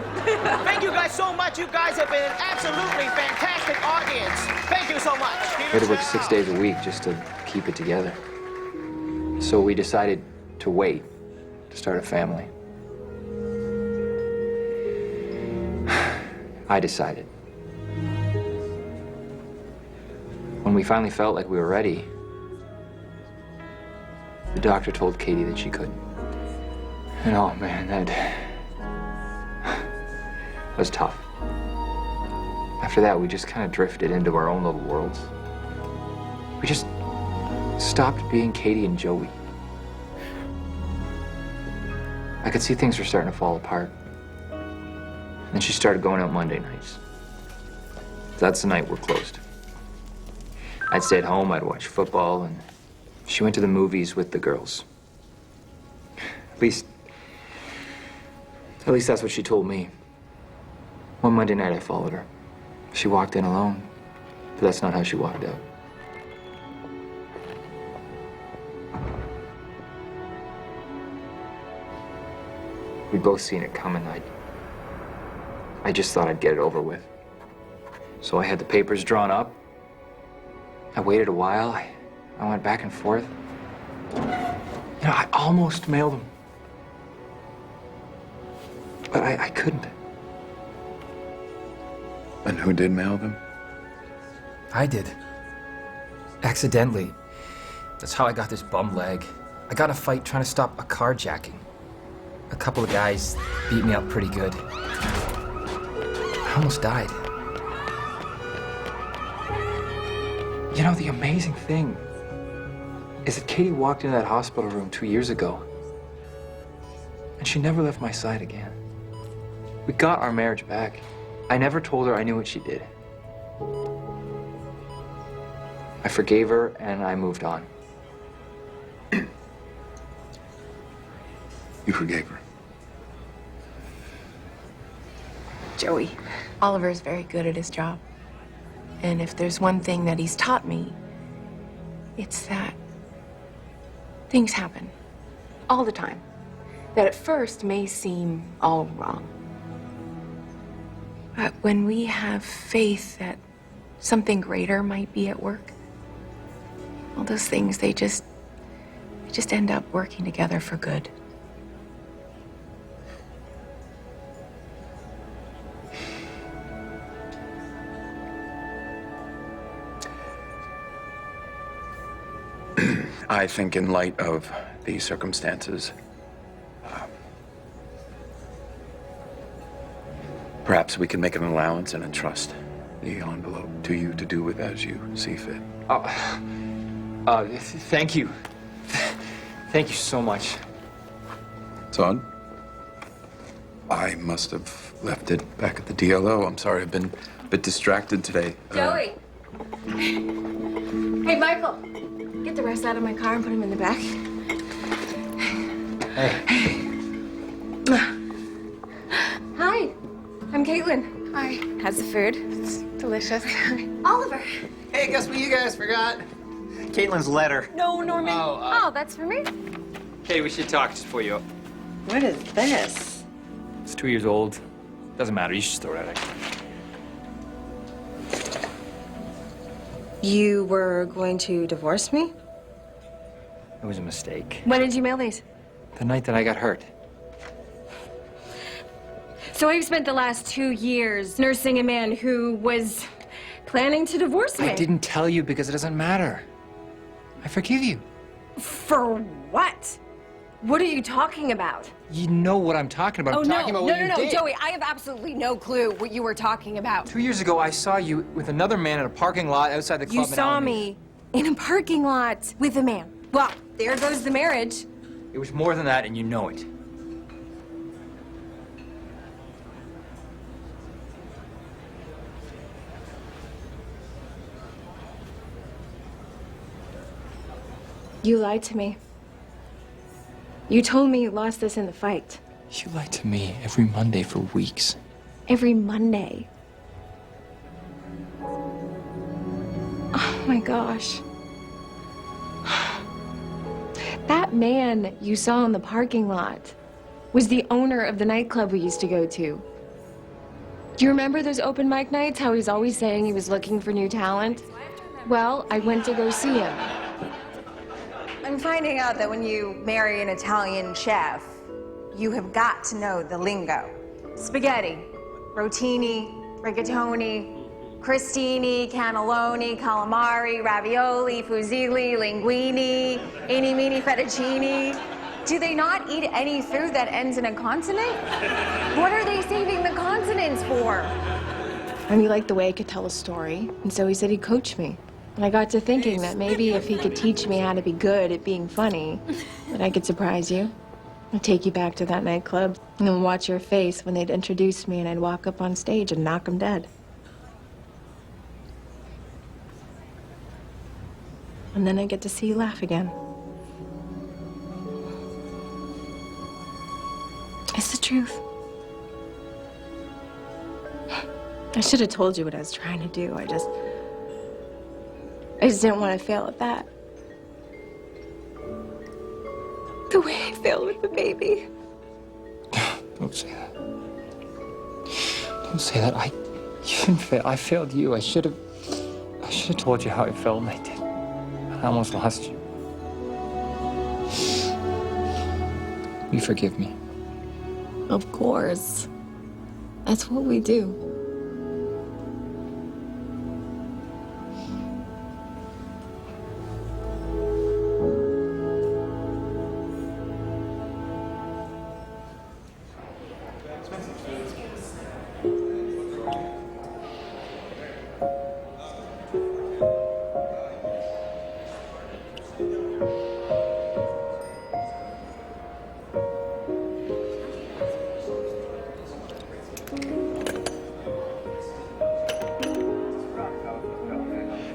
Speaker 20: Thank you guys so much. You guys have been an absolutely fantastic audience. Thank you so much.
Speaker 2: We had to work 6 days a week just to keep it together. So we decided to wait, to start a family. I decided. When we finally felt like we were ready, the doctor told Katie that she couldn't. And oh man, that was tough. After that, we just kind of drifted into our own little worlds. We just stopped being Katie and Joey. I could see things were starting to fall apart. And she started going out Monday nights. That's the night we're closed. I'd stay at home, I'd watch football, and she went to the movies with the girls. At least that's what she told me. One Monday night I followed her. She walked in alone, but that's not how she walked out. We'd both seen it coming. I just thought I'd get it over with. So I had the papers drawn up. I waited a while. I went back and forth. You know, I almost mailed them. But I couldn't.
Speaker 6: And who did mail them?
Speaker 14: I did. Accidentally. That's how I got this bum leg. I got in a fight trying to stop a carjacking. A couple of guys beat me up pretty good. I almost died.
Speaker 2: You know, the amazing thing is that Katie walked into that hospital room 2 years ago, and she never left my side again. We got our marriage back. I never told her I knew what she did. I forgave her, and I moved on.
Speaker 6: You forgave her?
Speaker 8: Joey, Oliver's very good at his job. And if there's one thing that he's taught me, it's that things happen all the time that at first may seem all wrong. But when we have faith that something greater might be at work, all those things, they just end up working together for good.
Speaker 6: I think in light of the circumstances, perhaps we can make an allowance and entrust the envelope to you to do with as you see fit.
Speaker 2: Thank you. Thank you so much.
Speaker 6: It's odd. I must have left it back at the DLO. I'm sorry, I've been a bit distracted today.
Speaker 3: Joey. Hey, Michael. Get the rest out of my car and put him in the back.
Speaker 2: Hey.
Speaker 3: Hi. I'm Caitlin. Hi. How's the food? It's delicious. Oliver.
Speaker 9: Hey, guess what you guys forgot? Caitlin's letter.
Speaker 3: No, Norman. Oh, that's for me?
Speaker 2: Hey, we should talk just before you.
Speaker 18: What is this?
Speaker 2: It's 2 years old. Doesn't matter. You should throw it out.
Speaker 3: You were going to divorce me?
Speaker 2: It was a mistake.
Speaker 3: When did you mail these?
Speaker 2: The night that I got hurt.
Speaker 3: So I've spent the last 2 years nursing a man who was planning to divorce me.
Speaker 2: I didn't tell you because it doesn't matter. I forgive you.
Speaker 3: For what? What are you talking about?
Speaker 2: You know what I'm talking about. I'm talking about what you did.
Speaker 3: Joey, I have absolutely no clue what you were talking about.
Speaker 2: 2 years ago, I saw you with another man at a parking lot outside the club.
Speaker 3: You
Speaker 2: in
Speaker 3: saw
Speaker 2: Alameda.
Speaker 3: me in a parking lot with a man. Well, there goes the marriage.
Speaker 2: It was more than that, and you know it.
Speaker 3: You lied to me. You told me you lost this in the fight.
Speaker 2: You lied to me every Monday for weeks.
Speaker 3: Every Monday. Oh my gosh. That man you saw in the parking lot was the owner of the nightclub we used to go to. Do you remember those open mic nights? How he's always saying he was looking for new talent? Well, I went to go see him.
Speaker 21: I'm finding out that when you marry an Italian chef, you have got to know the lingo. Spaghetti, rotini, rigatoni, crostini, cannelloni, calamari, ravioli, fusilli, linguini, eeny, meeny, fettuccine. Do they not eat any food that ends in a consonant? What are they saving the consonants for?
Speaker 3: And he liked the way I could tell a story, and so he said he'd coach me. And I got to thinking that maybe if he could teach me how to be good at being funny, that I could surprise you. I'd take you back to that nightclub and then watch your face when they'd introduce me and I'd walk up on stage and knock them dead. And then I'd get to see you laugh again. It's the truth. I should have told you what I was trying to do. I just didn't want to fail at that. The way I failed with the baby.
Speaker 2: Don't say that. Don't say that. You didn't fail. I failed you. I should have told you how I felt, and I did. I almost lost you. You forgive me.
Speaker 3: Of course. That's what we do.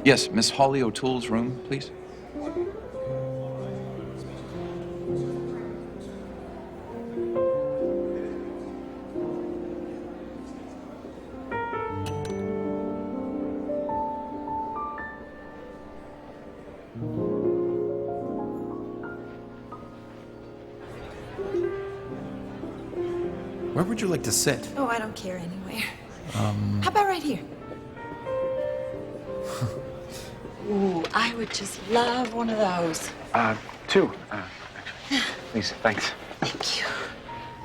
Speaker 6: Yes, Miss Holly O'Toole's room, please.
Speaker 14: Where would you like to sit?
Speaker 18: Oh, I don't care anywhere. How about right here? Ooh, I would just love one of those.
Speaker 6: Two, please, thanks.
Speaker 18: Thank you.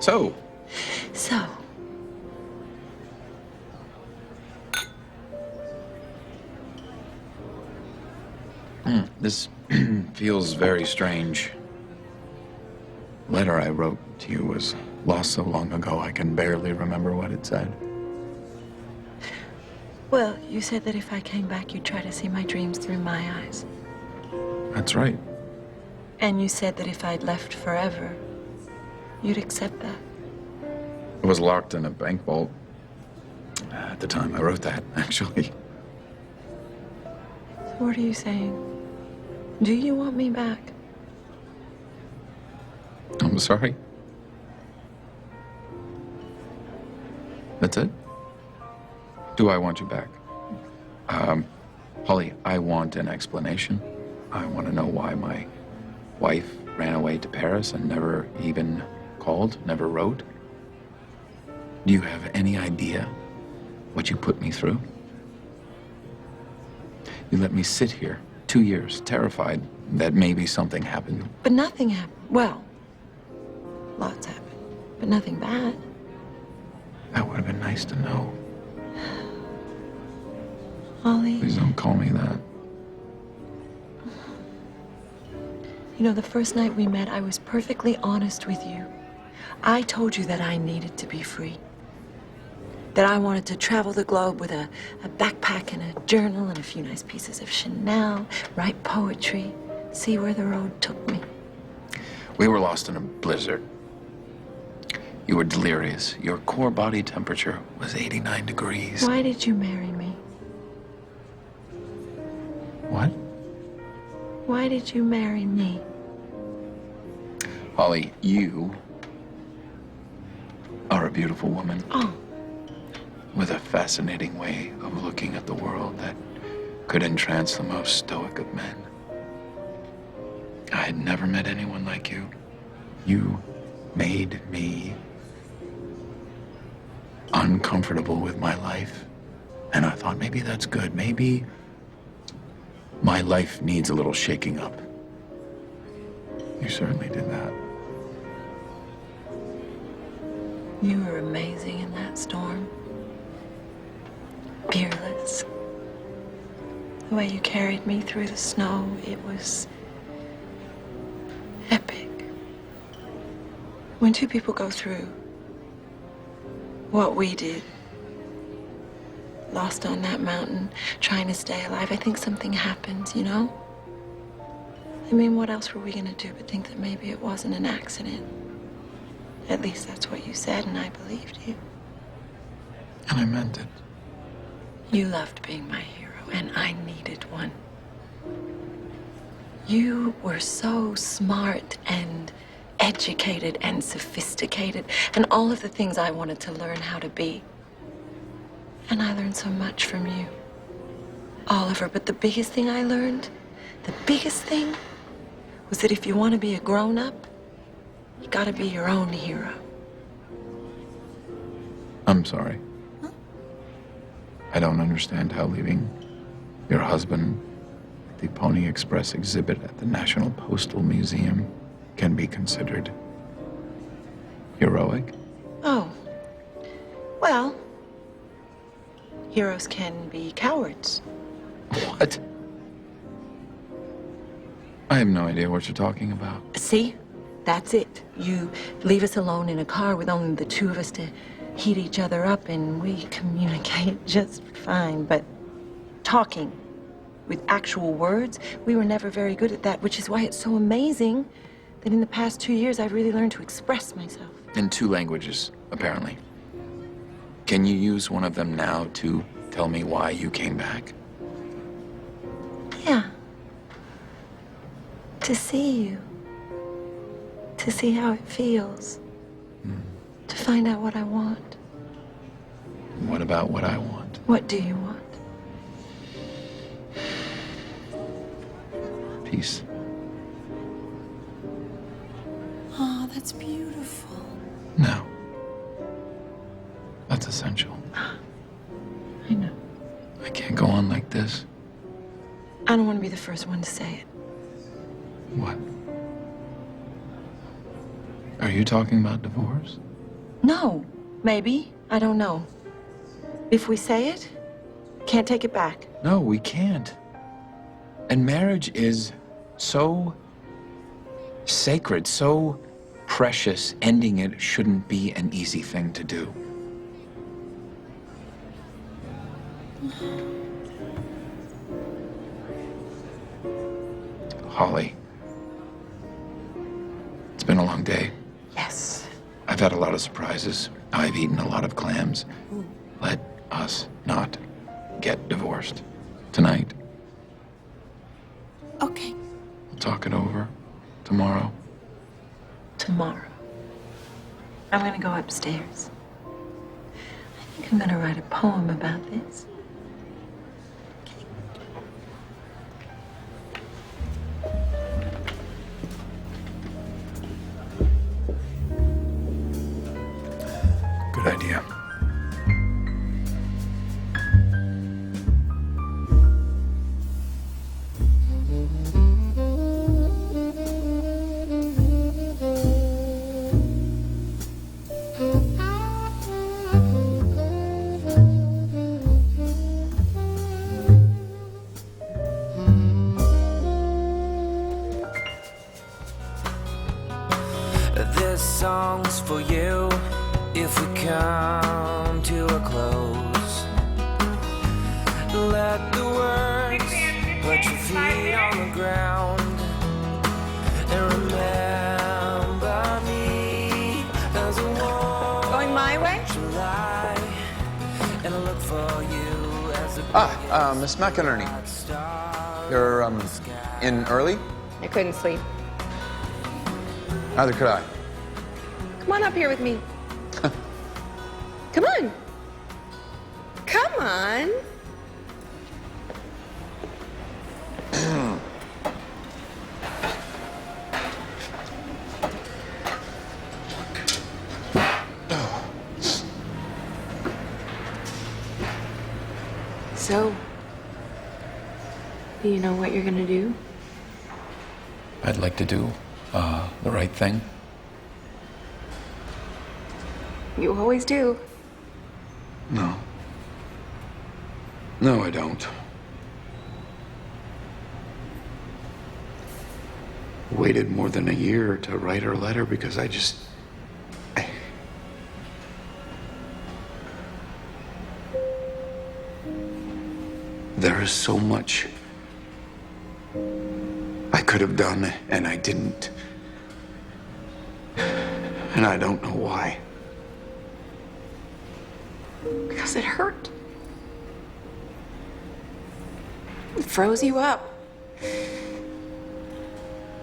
Speaker 6: So, this feels very strange. Letter I wrote to you was lost so long ago I can barely remember what it said.
Speaker 18: Well, you said that if I came back, you'd try to see my dreams through my eyes.
Speaker 6: That's right.
Speaker 18: And you said that if I'd left forever, you'd accept that.
Speaker 6: It was locked in a bank vault. At the time I wrote that, actually.
Speaker 18: So what are you saying? Do you want me back?
Speaker 6: I'm sorry. That's it? Do I want you back? Holly, I want an explanation. I want to know why my wife ran away to Paris and never even called, never wrote. Do you have any idea what you put me through? You let me sit here 2 years, terrified that maybe something happened.
Speaker 18: But nothing happened. Well, lots happened, but nothing bad.
Speaker 6: That would have been nice to know.
Speaker 18: Holly.
Speaker 6: Please don't call me that.
Speaker 18: You know, the first night we met, I was perfectly honest with you. I told you that I needed to be free. That I wanted to travel the globe with a backpack and a journal and a few nice pieces of Chanel, write poetry, see where the road took me.
Speaker 6: We were lost in a blizzard. You were delirious. Your core body temperature was 89 degrees.
Speaker 18: Why did you marry me?
Speaker 6: What?
Speaker 18: Why did you marry me?
Speaker 6: Holly, you are a beautiful woman.
Speaker 18: Oh.
Speaker 6: With a fascinating way of looking at the world that could entrance the most stoic of men. I had never met anyone like you. You made me uncomfortable with my life. And I thought maybe that's good. Maybe my life needs a little shaking up. You certainly did that.
Speaker 18: You were amazing in that storm. Fearless. The way you carried me through the snow, it was epic. When two people go through what we did, lost on that mountain, trying to stay alive, I think something happens, you know? I mean, what else were we gonna do but think that maybe it wasn't an accident? At least that's what you said, and I believed you.
Speaker 6: And I meant it.
Speaker 18: You loved being my hero, and I needed one. You were so smart and educated and sophisticated, and all of the things I wanted to learn how to be. And I learned so much from you, Oliver. But the biggest thing I learned, the biggest thing, was that if you want to be a grown-up, you gotta be your own hero.
Speaker 6: I'm sorry. Huh? I don't understand how leaving your husband at the Pony Express exhibit at the National Postal Museum can be considered heroic.
Speaker 18: Oh, well, heroes can be cowards.
Speaker 6: What? I have no idea what you're talking about.
Speaker 18: See? That's it. You leave us alone in a car with only the two of us to heat each other up, and we communicate just fine. But talking with actual words, we were never very good at that, which is why it's so amazing that in the past 2 years I've really learned to express myself.
Speaker 6: In 2 languages, apparently. Can you use one of them now to tell me why you came back?
Speaker 18: Yeah. To see you. To see how it feels. To find out what I want.
Speaker 6: What about what I want?
Speaker 18: What do you want?
Speaker 6: Peace.
Speaker 18: Oh, that's beautiful.
Speaker 6: No. That's essential.
Speaker 18: I know.
Speaker 6: I can't go on like this.
Speaker 18: I don't want to be the first one to say it.
Speaker 6: What? Are you talking about divorce?
Speaker 18: No. Maybe. I don't know. If we say it, can't take it back.
Speaker 6: No, we can't. And marriage is so sacred, so precious. Ending it shouldn't be an easy thing to do. Holly, been a long day.
Speaker 8: Yes.
Speaker 6: I've had a lot of surprises. I've eaten a lot of clams. Let us not get divorced tonight.
Speaker 8: Okay.
Speaker 6: We'll talk it over tomorrow.
Speaker 18: Tomorrow. I'm gonna go upstairs. I think I'm gonna write a poem about this.
Speaker 6: Good idea.
Speaker 10: This song's for you if we come to a close. Let the words put your feet on the ground and remember me as a woman.
Speaker 21: Going my way?
Speaker 10: And look for you as a
Speaker 7: Miss McInerney. You're, in early?
Speaker 8: I couldn't sleep.
Speaker 7: Neither could I.
Speaker 8: Come on up here with me. Come on. Come on. So, do you know what you're gonna do?
Speaker 6: I'd like to do the right thing.
Speaker 8: You always do.
Speaker 6: No. No, I don't. Waited more than a year to write her letter because I just... There is so much I could have done and I didn't. And I don't know why.
Speaker 8: Because it hurt. It froze you up.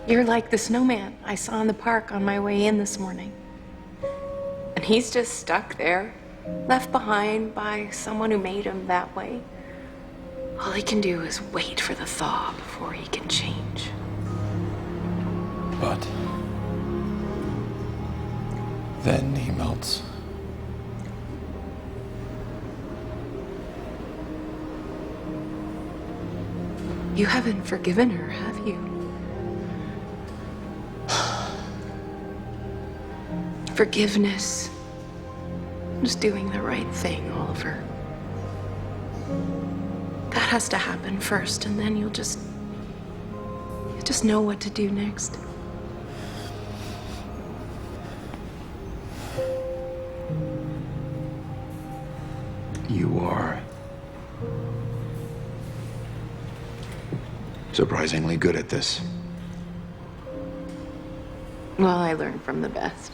Speaker 8: You're like the snowman I saw in the park on my way in this morning. And he's just stuck there, left behind by someone who made him that way. All he can do is wait for the thaw before he can change.
Speaker 6: But then he melts.
Speaker 8: You haven't forgiven her, have you? Forgiveness. Just doing the right thing, Oliver. That has to happen first, and then you'll just know what to do next.
Speaker 6: You are surprisingly good at this.
Speaker 8: Well, I learned from the best.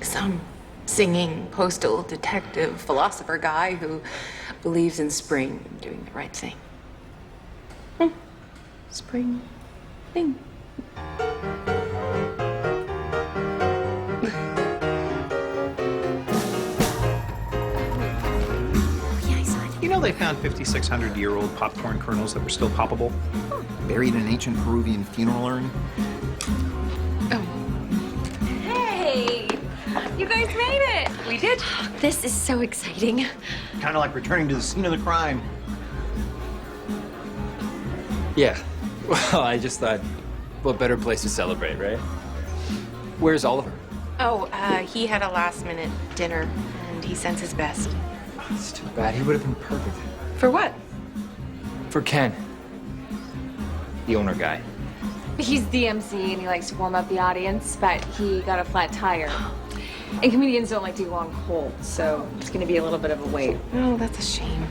Speaker 8: Some singing postal detective philosopher guy who believes in spring and doing the right thing. Spring thing.
Speaker 9: You know they found 5,600-year-old popcorn kernels that were still poppable? Buried in an ancient Peruvian funeral urn?
Speaker 21: Hey! You guys made it! We did.
Speaker 5: This is so exciting.
Speaker 9: Kind of like returning to the scene of the crime.
Speaker 14: Yeah. Well, I just thought, what better place to celebrate, right? Where's Oliver?
Speaker 8: Oh, he had a last-minute dinner, and he sends his best.
Speaker 14: It's too bad. He would have been perfect.
Speaker 8: For what?
Speaker 14: For Ken. The owner guy.
Speaker 21: He's the MC and he likes to warm up the audience, but he got a flat tire. And comedians don't like to do long holds, so it's gonna be a little bit of a wait.
Speaker 8: Oh, that's a shame.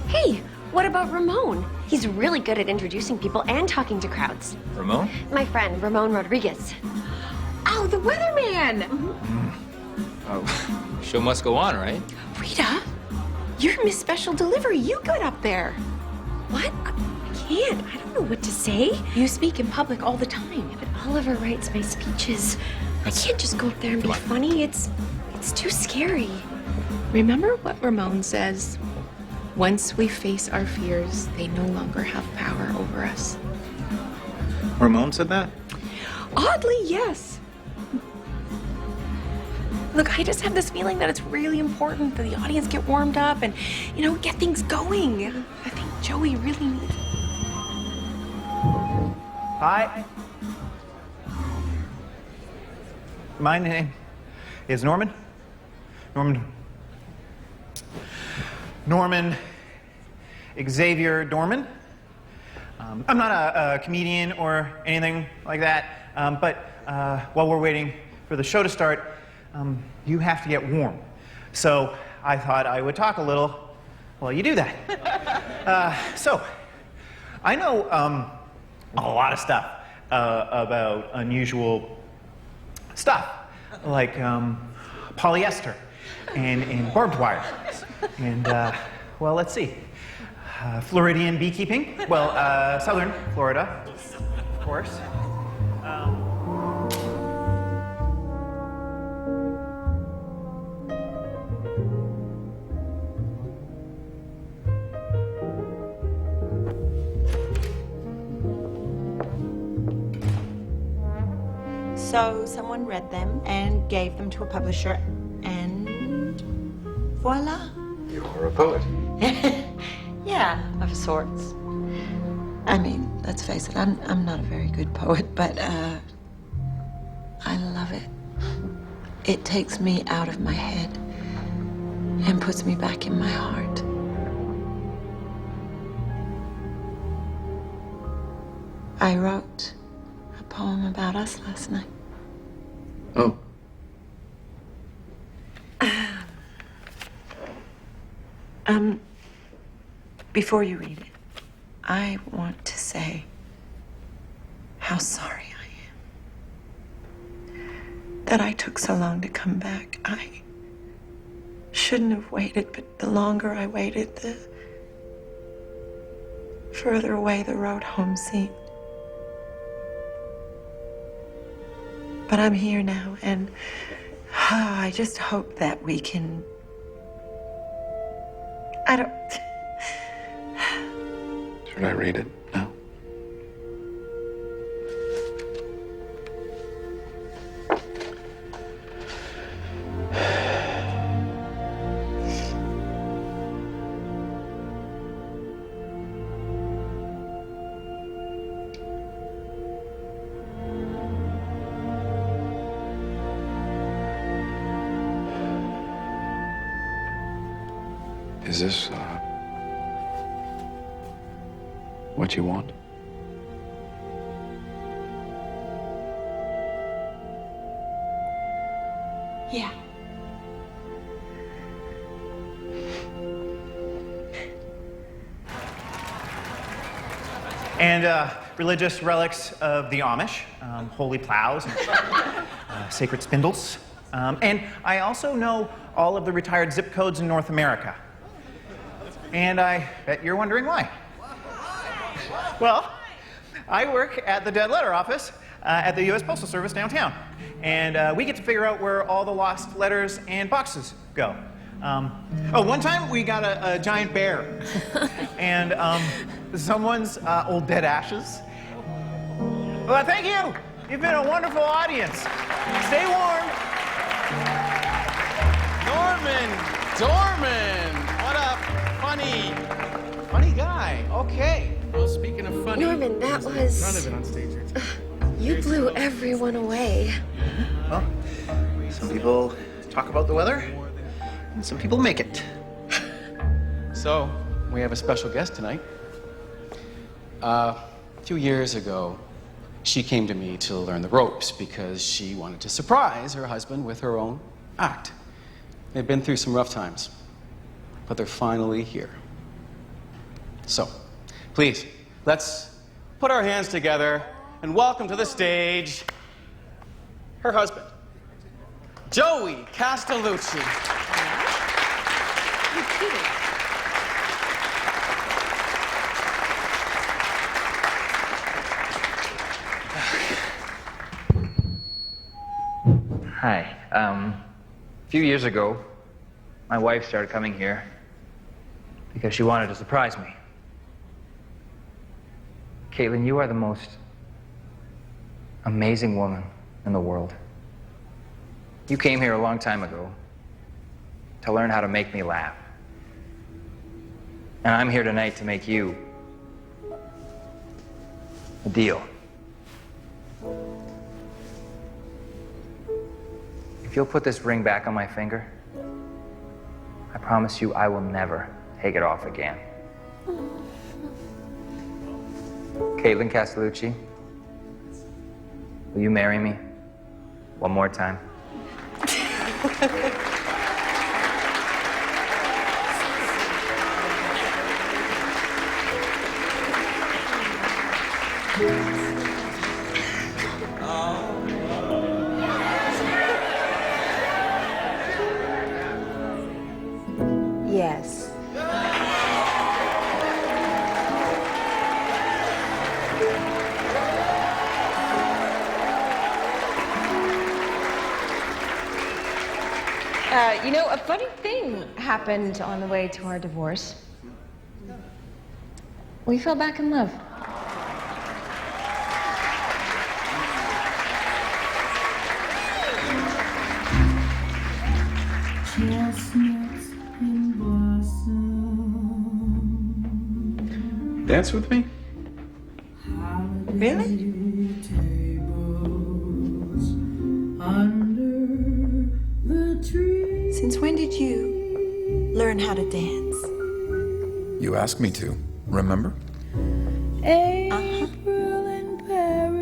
Speaker 5: Hey, What about Ramon? He's really good at introducing people and talking to crowds.
Speaker 2: Ramon?
Speaker 5: My friend, Ramon Rodriguez.
Speaker 8: Oh, the weatherman!
Speaker 2: Oh, show must go on, right?
Speaker 8: Rita, you're Miss Special Delivery. You get up there.
Speaker 5: What? I can't. I don't know what to say.
Speaker 8: You speak in public all the time.
Speaker 5: But Oliver writes my speeches. I can't just go up there and be funny. It's too scary.
Speaker 8: Remember what Ramon says? Once we face our fears, they no longer have power over us.
Speaker 9: Ramon said that?
Speaker 8: Oddly, yes. Look, I just have this feeling that it's really important that the audience get warmed up and, you know, get things going. I think Joey really needs...
Speaker 9: Hi. My name is Norman. Norman Xavier Dorman. I'm not a comedian or anything like that, but while we're waiting for the show to start, you have to get warm. So I thought I would talk a little while you do that. So I know a lot of stuff about unusual stuff, like polyester and barbed wire. And, well, let's see. Floridian beekeeping. Well, southern Florida, of course.
Speaker 11: So someone read them and gave them to a publisher, and voila.
Speaker 6: You're a poet.
Speaker 11: Yeah, of sorts. I mean, let's face it, I'm not a very good poet, but I love it. It takes me out of my head and puts me back in my heart. I wrote a poem about us last night.
Speaker 6: Oh.
Speaker 11: Before you read it, I want to say how sorry I am that I took so long to come back. I shouldn't have waited, but the longer I waited, the further away the road home seemed. But I'm here now, and I just hope that we can...
Speaker 6: Should I read it now? Is this, what you want?
Speaker 11: Yeah.
Speaker 9: And religious relics of the Amish, holy plows, and, sacred spindles. And I also know all of the retired zip codes in North America. And I bet you're wondering why. Well, I work at the dead letter office at the U.S. Postal Service downtown. And we get to figure out where all the lost letters and boxes go. One time we got a giant bear. And someone's old dead ashes. Well, thank you. You've been a wonderful audience. Stay warm.
Speaker 22: Norman Dorman. What a funny guy. Okay. Well, speaking of funny,
Speaker 5: Norman, that was...
Speaker 22: none of it on stage.
Speaker 5: You blew everyone away.
Speaker 9: Well, some people talk about the weather, and some people make it.
Speaker 22: So, we have a special guest tonight. A few years ago, she came to me to learn the ropes because she wanted to surprise her husband with her own act. They've been through some rough times, but they're finally here. So, please, let's put our hands together and welcome to the stage her husband, Joey Castellucci.
Speaker 2: Hi. A few years ago, my wife started coming here because she wanted to surprise me. Caitlin, you are the most amazing woman in the world. You came here a long time ago to learn how to make me laugh. And I'm here tonight to make you a deal. If you'll put this ring back on my finger, I promise you I will never take it off again. Caitlin Castellucci, will you marry me one more time?
Speaker 21: Yes. You know, a funny thing happened on the way to our divorce. We fell back in love.
Speaker 6: Dance with me?
Speaker 11: Really? Since when did you learn how to dance?
Speaker 6: You asked me to, remember?
Speaker 13: April in Paris.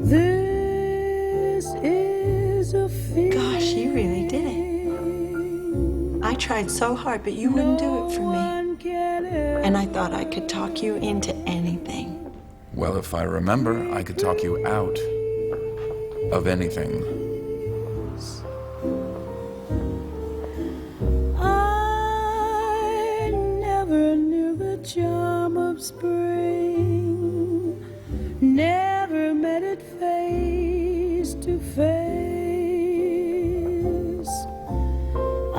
Speaker 13: This is a feeling.
Speaker 11: Gosh, you really did it. I tried so hard, but you wouldn't do it for me. And I thought I could talk you into anything.
Speaker 6: Well, if I remember, I could talk you out of anything.
Speaker 13: I never knew the charm of spring. Never met it face to face. I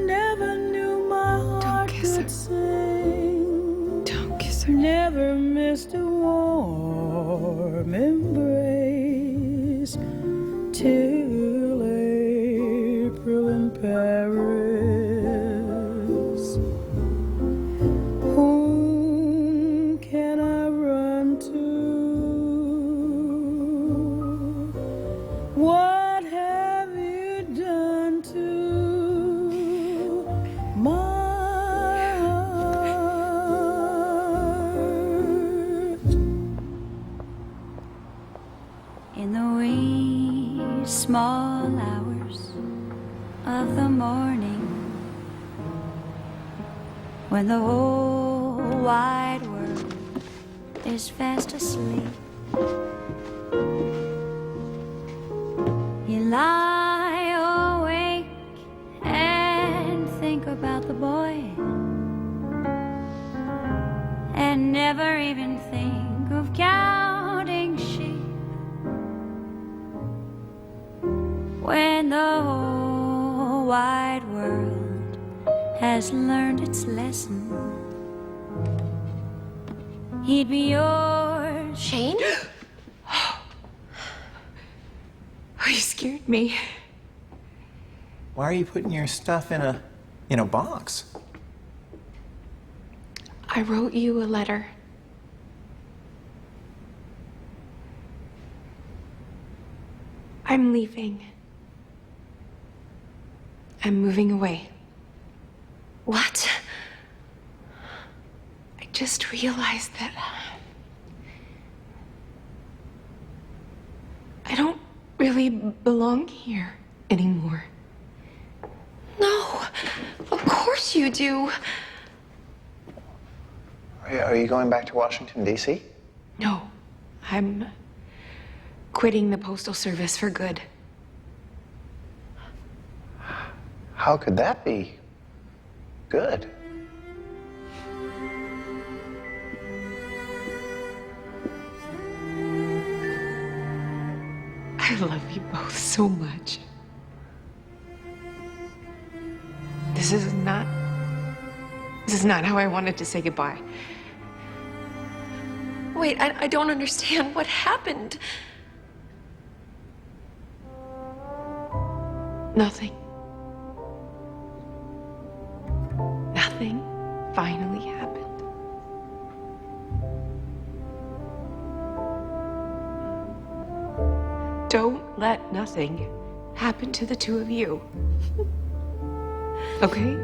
Speaker 13: never knew my heart could sing.
Speaker 11: Don't kiss her.
Speaker 13: Never missed a warm embrace till April in Paris. Whom can I run to? What have you done to my heart?
Speaker 4: In the wee small hours of the morning, when the whole wide world is fast asleep, you lie awake and think about the boy, and never even think of counting sheep. When the whole wide world has learned its lesson, he'd be yours.
Speaker 8: Shane? Oh, you scared me.
Speaker 9: Why are you putting your stuff in a box?
Speaker 8: I wrote you a letter. I'm leaving. I'm moving away.
Speaker 11: What?
Speaker 8: I just realized that I don't really belong here anymore. course you do.
Speaker 9: Are you going back to Washington, D.C.?
Speaker 8: No, I'm quitting the Postal Service for good.
Speaker 9: How could that be good?
Speaker 8: I love you both so much. This is not how I wanted to say goodbye.
Speaker 5: Wait, I don't understand what happened.
Speaker 8: Nothing. Nothing finally happened. Don't let nothing happen to the two of you. Okay?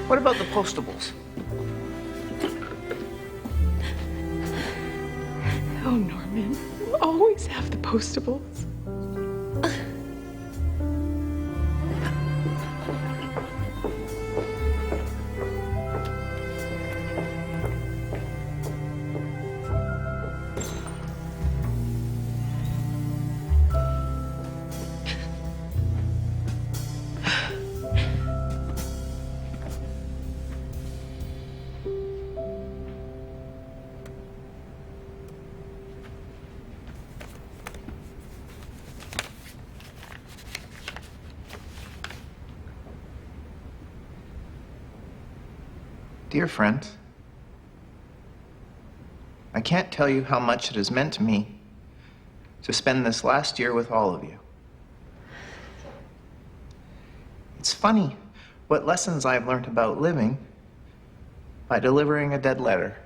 Speaker 9: What about the Postables?
Speaker 8: Oh, Norman, you always have the Postables.
Speaker 9: Dear friends, I can't tell you how much it has meant to me to spend this last year with all of you. It's funny what lessons I've learned about living by delivering a dead letter.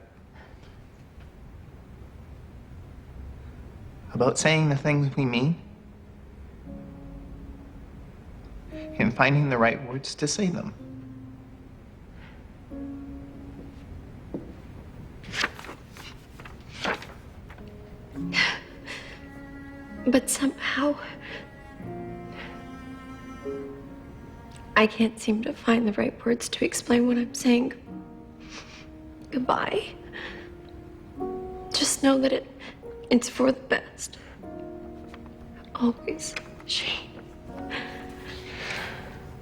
Speaker 9: About saying the things we mean and finding the right words to say them.
Speaker 5: But somehow, I can't seem to find the right words to explain what I'm saying. Goodbye. Just know that it's for the best. Always, Shane.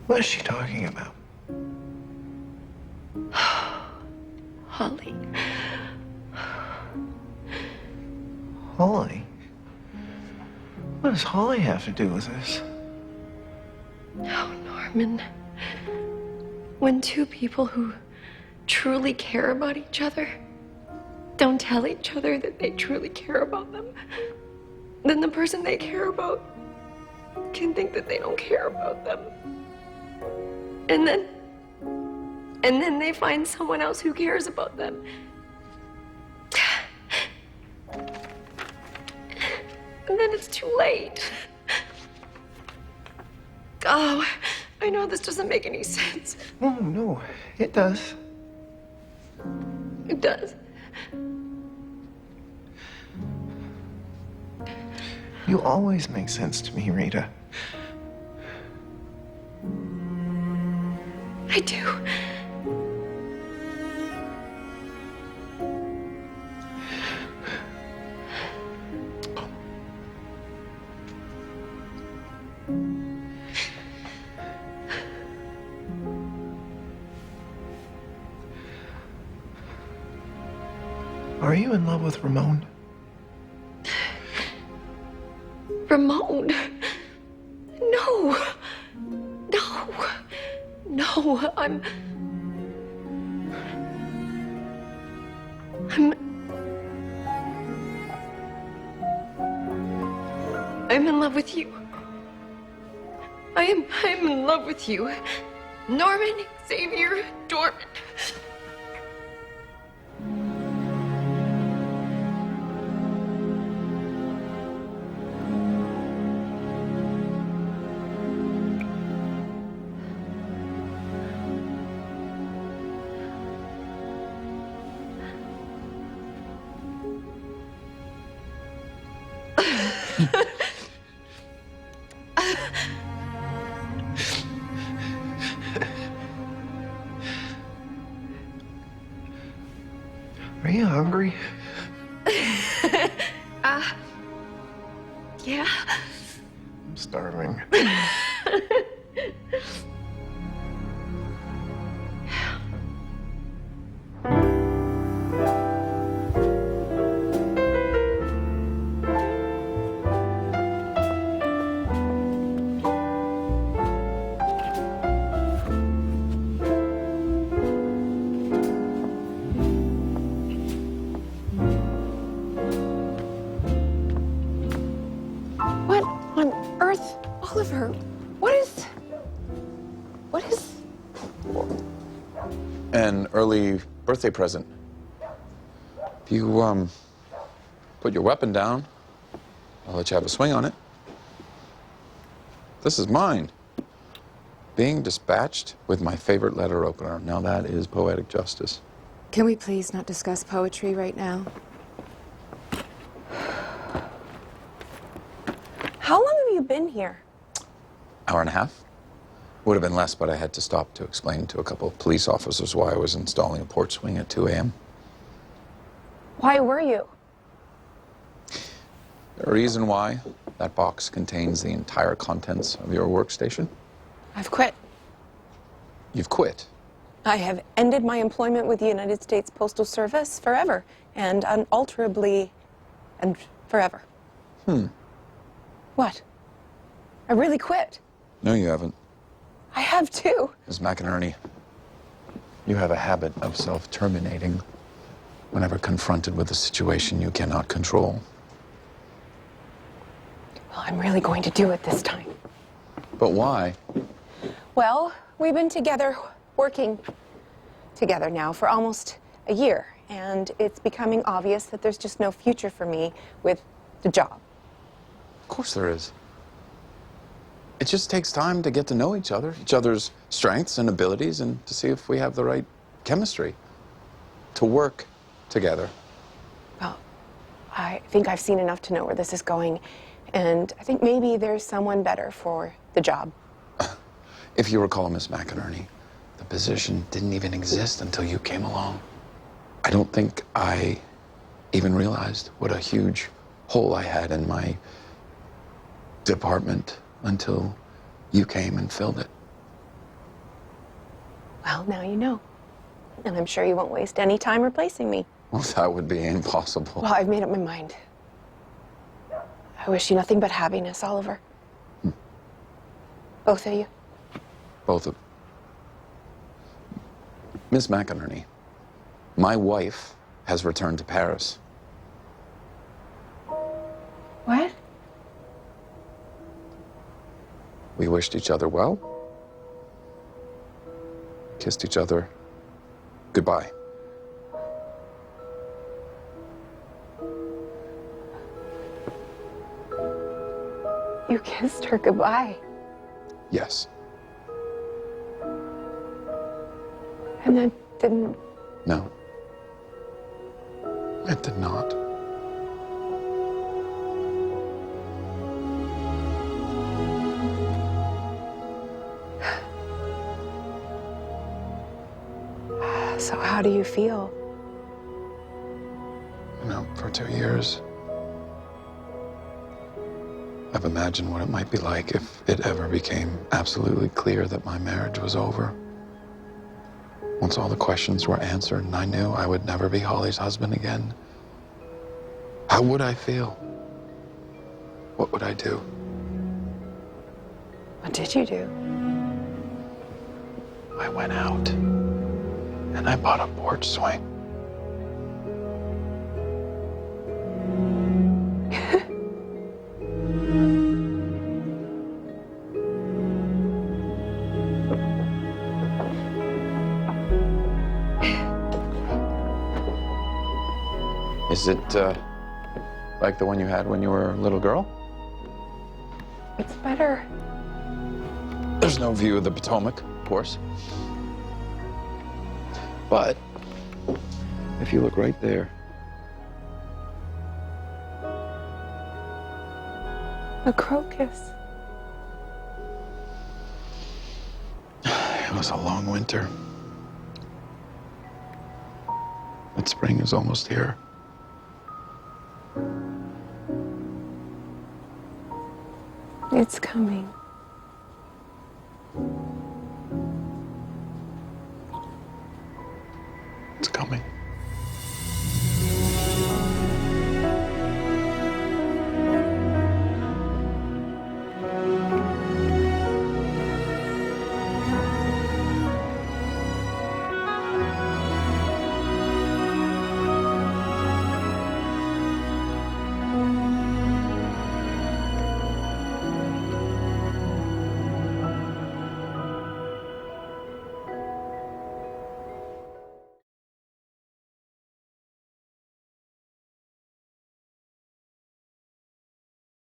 Speaker 9: What is she talking about?
Speaker 5: Holly.
Speaker 9: Holly? What does Holly have to do with this?
Speaker 5: Oh, Norman. When two people who truly care about each other don't tell each other that they truly care about them, then the person they care about can think that they don't care about them. And then they find someone else who cares about them. And then it's too late. Oh, I know this doesn't make any sense.
Speaker 9: No, it does.
Speaker 5: It does.
Speaker 9: You always make sense to me, Rita.
Speaker 5: I do.
Speaker 9: Are you in love with Ramon?
Speaker 5: Ramon? No. No, I'm in love with you. I'm in love with you. Norman Xavier Dorman.
Speaker 6: Are you hungry?
Speaker 8: Yeah.
Speaker 6: I'm starving.
Speaker 8: What on earth, Oliver? What is...
Speaker 7: An early birthday present. If you, put your weapon down, I'll let you have a swing on it. This is mine. Being dispatched with my favorite letter opener. Now that is poetic justice.
Speaker 15: Can we please not discuss poetry right now?
Speaker 8: How long have you been here?
Speaker 7: Hour and a half. Would have been less, but I had to stop to explain to a couple of police officers why I was installing a porch swing at 2 a.m.
Speaker 8: Why were you?
Speaker 7: The reason why that box contains the entire contents of your workstation.
Speaker 8: I've quit.
Speaker 7: You've quit.
Speaker 8: I have ended my employment with the United States Postal Service forever and unalterably and forever. What? I really quit.
Speaker 7: No, you haven't.
Speaker 8: I have too.
Speaker 7: Ms. McInerney, you have a habit of self-terminating whenever confronted with a situation you cannot control.
Speaker 8: Well, I'm really going to do it this time.
Speaker 7: But why?
Speaker 8: Well, we've been together, working together now for almost a year, and it's becoming obvious that there's just no future for me with the job.
Speaker 7: Of course there is. It just takes time to get to know each other's strengths and abilities, and to see if we have the right chemistry to work together.
Speaker 8: Well, I think I've seen enough to know where this is going, and I think maybe there's someone better for the job.
Speaker 7: If you recall, Miss McInerney, the position didn't even exist until you came along. I don't think I even realized what a huge hole I had in my department until you came and filled it.
Speaker 8: Well, now you know. And I'm sure you won't waste any time replacing me.
Speaker 7: Well, that would be impossible.
Speaker 8: Well, I've made up my mind. I wish you nothing but happiness, Oliver. Both of you.
Speaker 7: Both of... Miss McInerney, my wife has returned to Paris.
Speaker 8: What?
Speaker 7: We wished each other well, kissed each other goodbye.
Speaker 8: You kissed her goodbye.
Speaker 7: Yes.
Speaker 8: And that didn't...
Speaker 7: No. It did not.
Speaker 8: So how do you feel?
Speaker 7: You know, for 2 years, I've imagined what it might be like if it ever became absolutely clear that my marriage was over. Once all the questions were answered and I knew I would never be Holly's husband again, how would I feel? What would I do?
Speaker 8: What did you do?
Speaker 7: I went out and I bought a porch swing. Is it, like the one you had when you were a little girl?
Speaker 8: It's better.
Speaker 7: There's no view of the Potomac, of course. But if you look right there,
Speaker 18: A crocus.
Speaker 6: It was a long winter. But spring is almost here.
Speaker 18: It's coming.
Speaker 6: It's coming.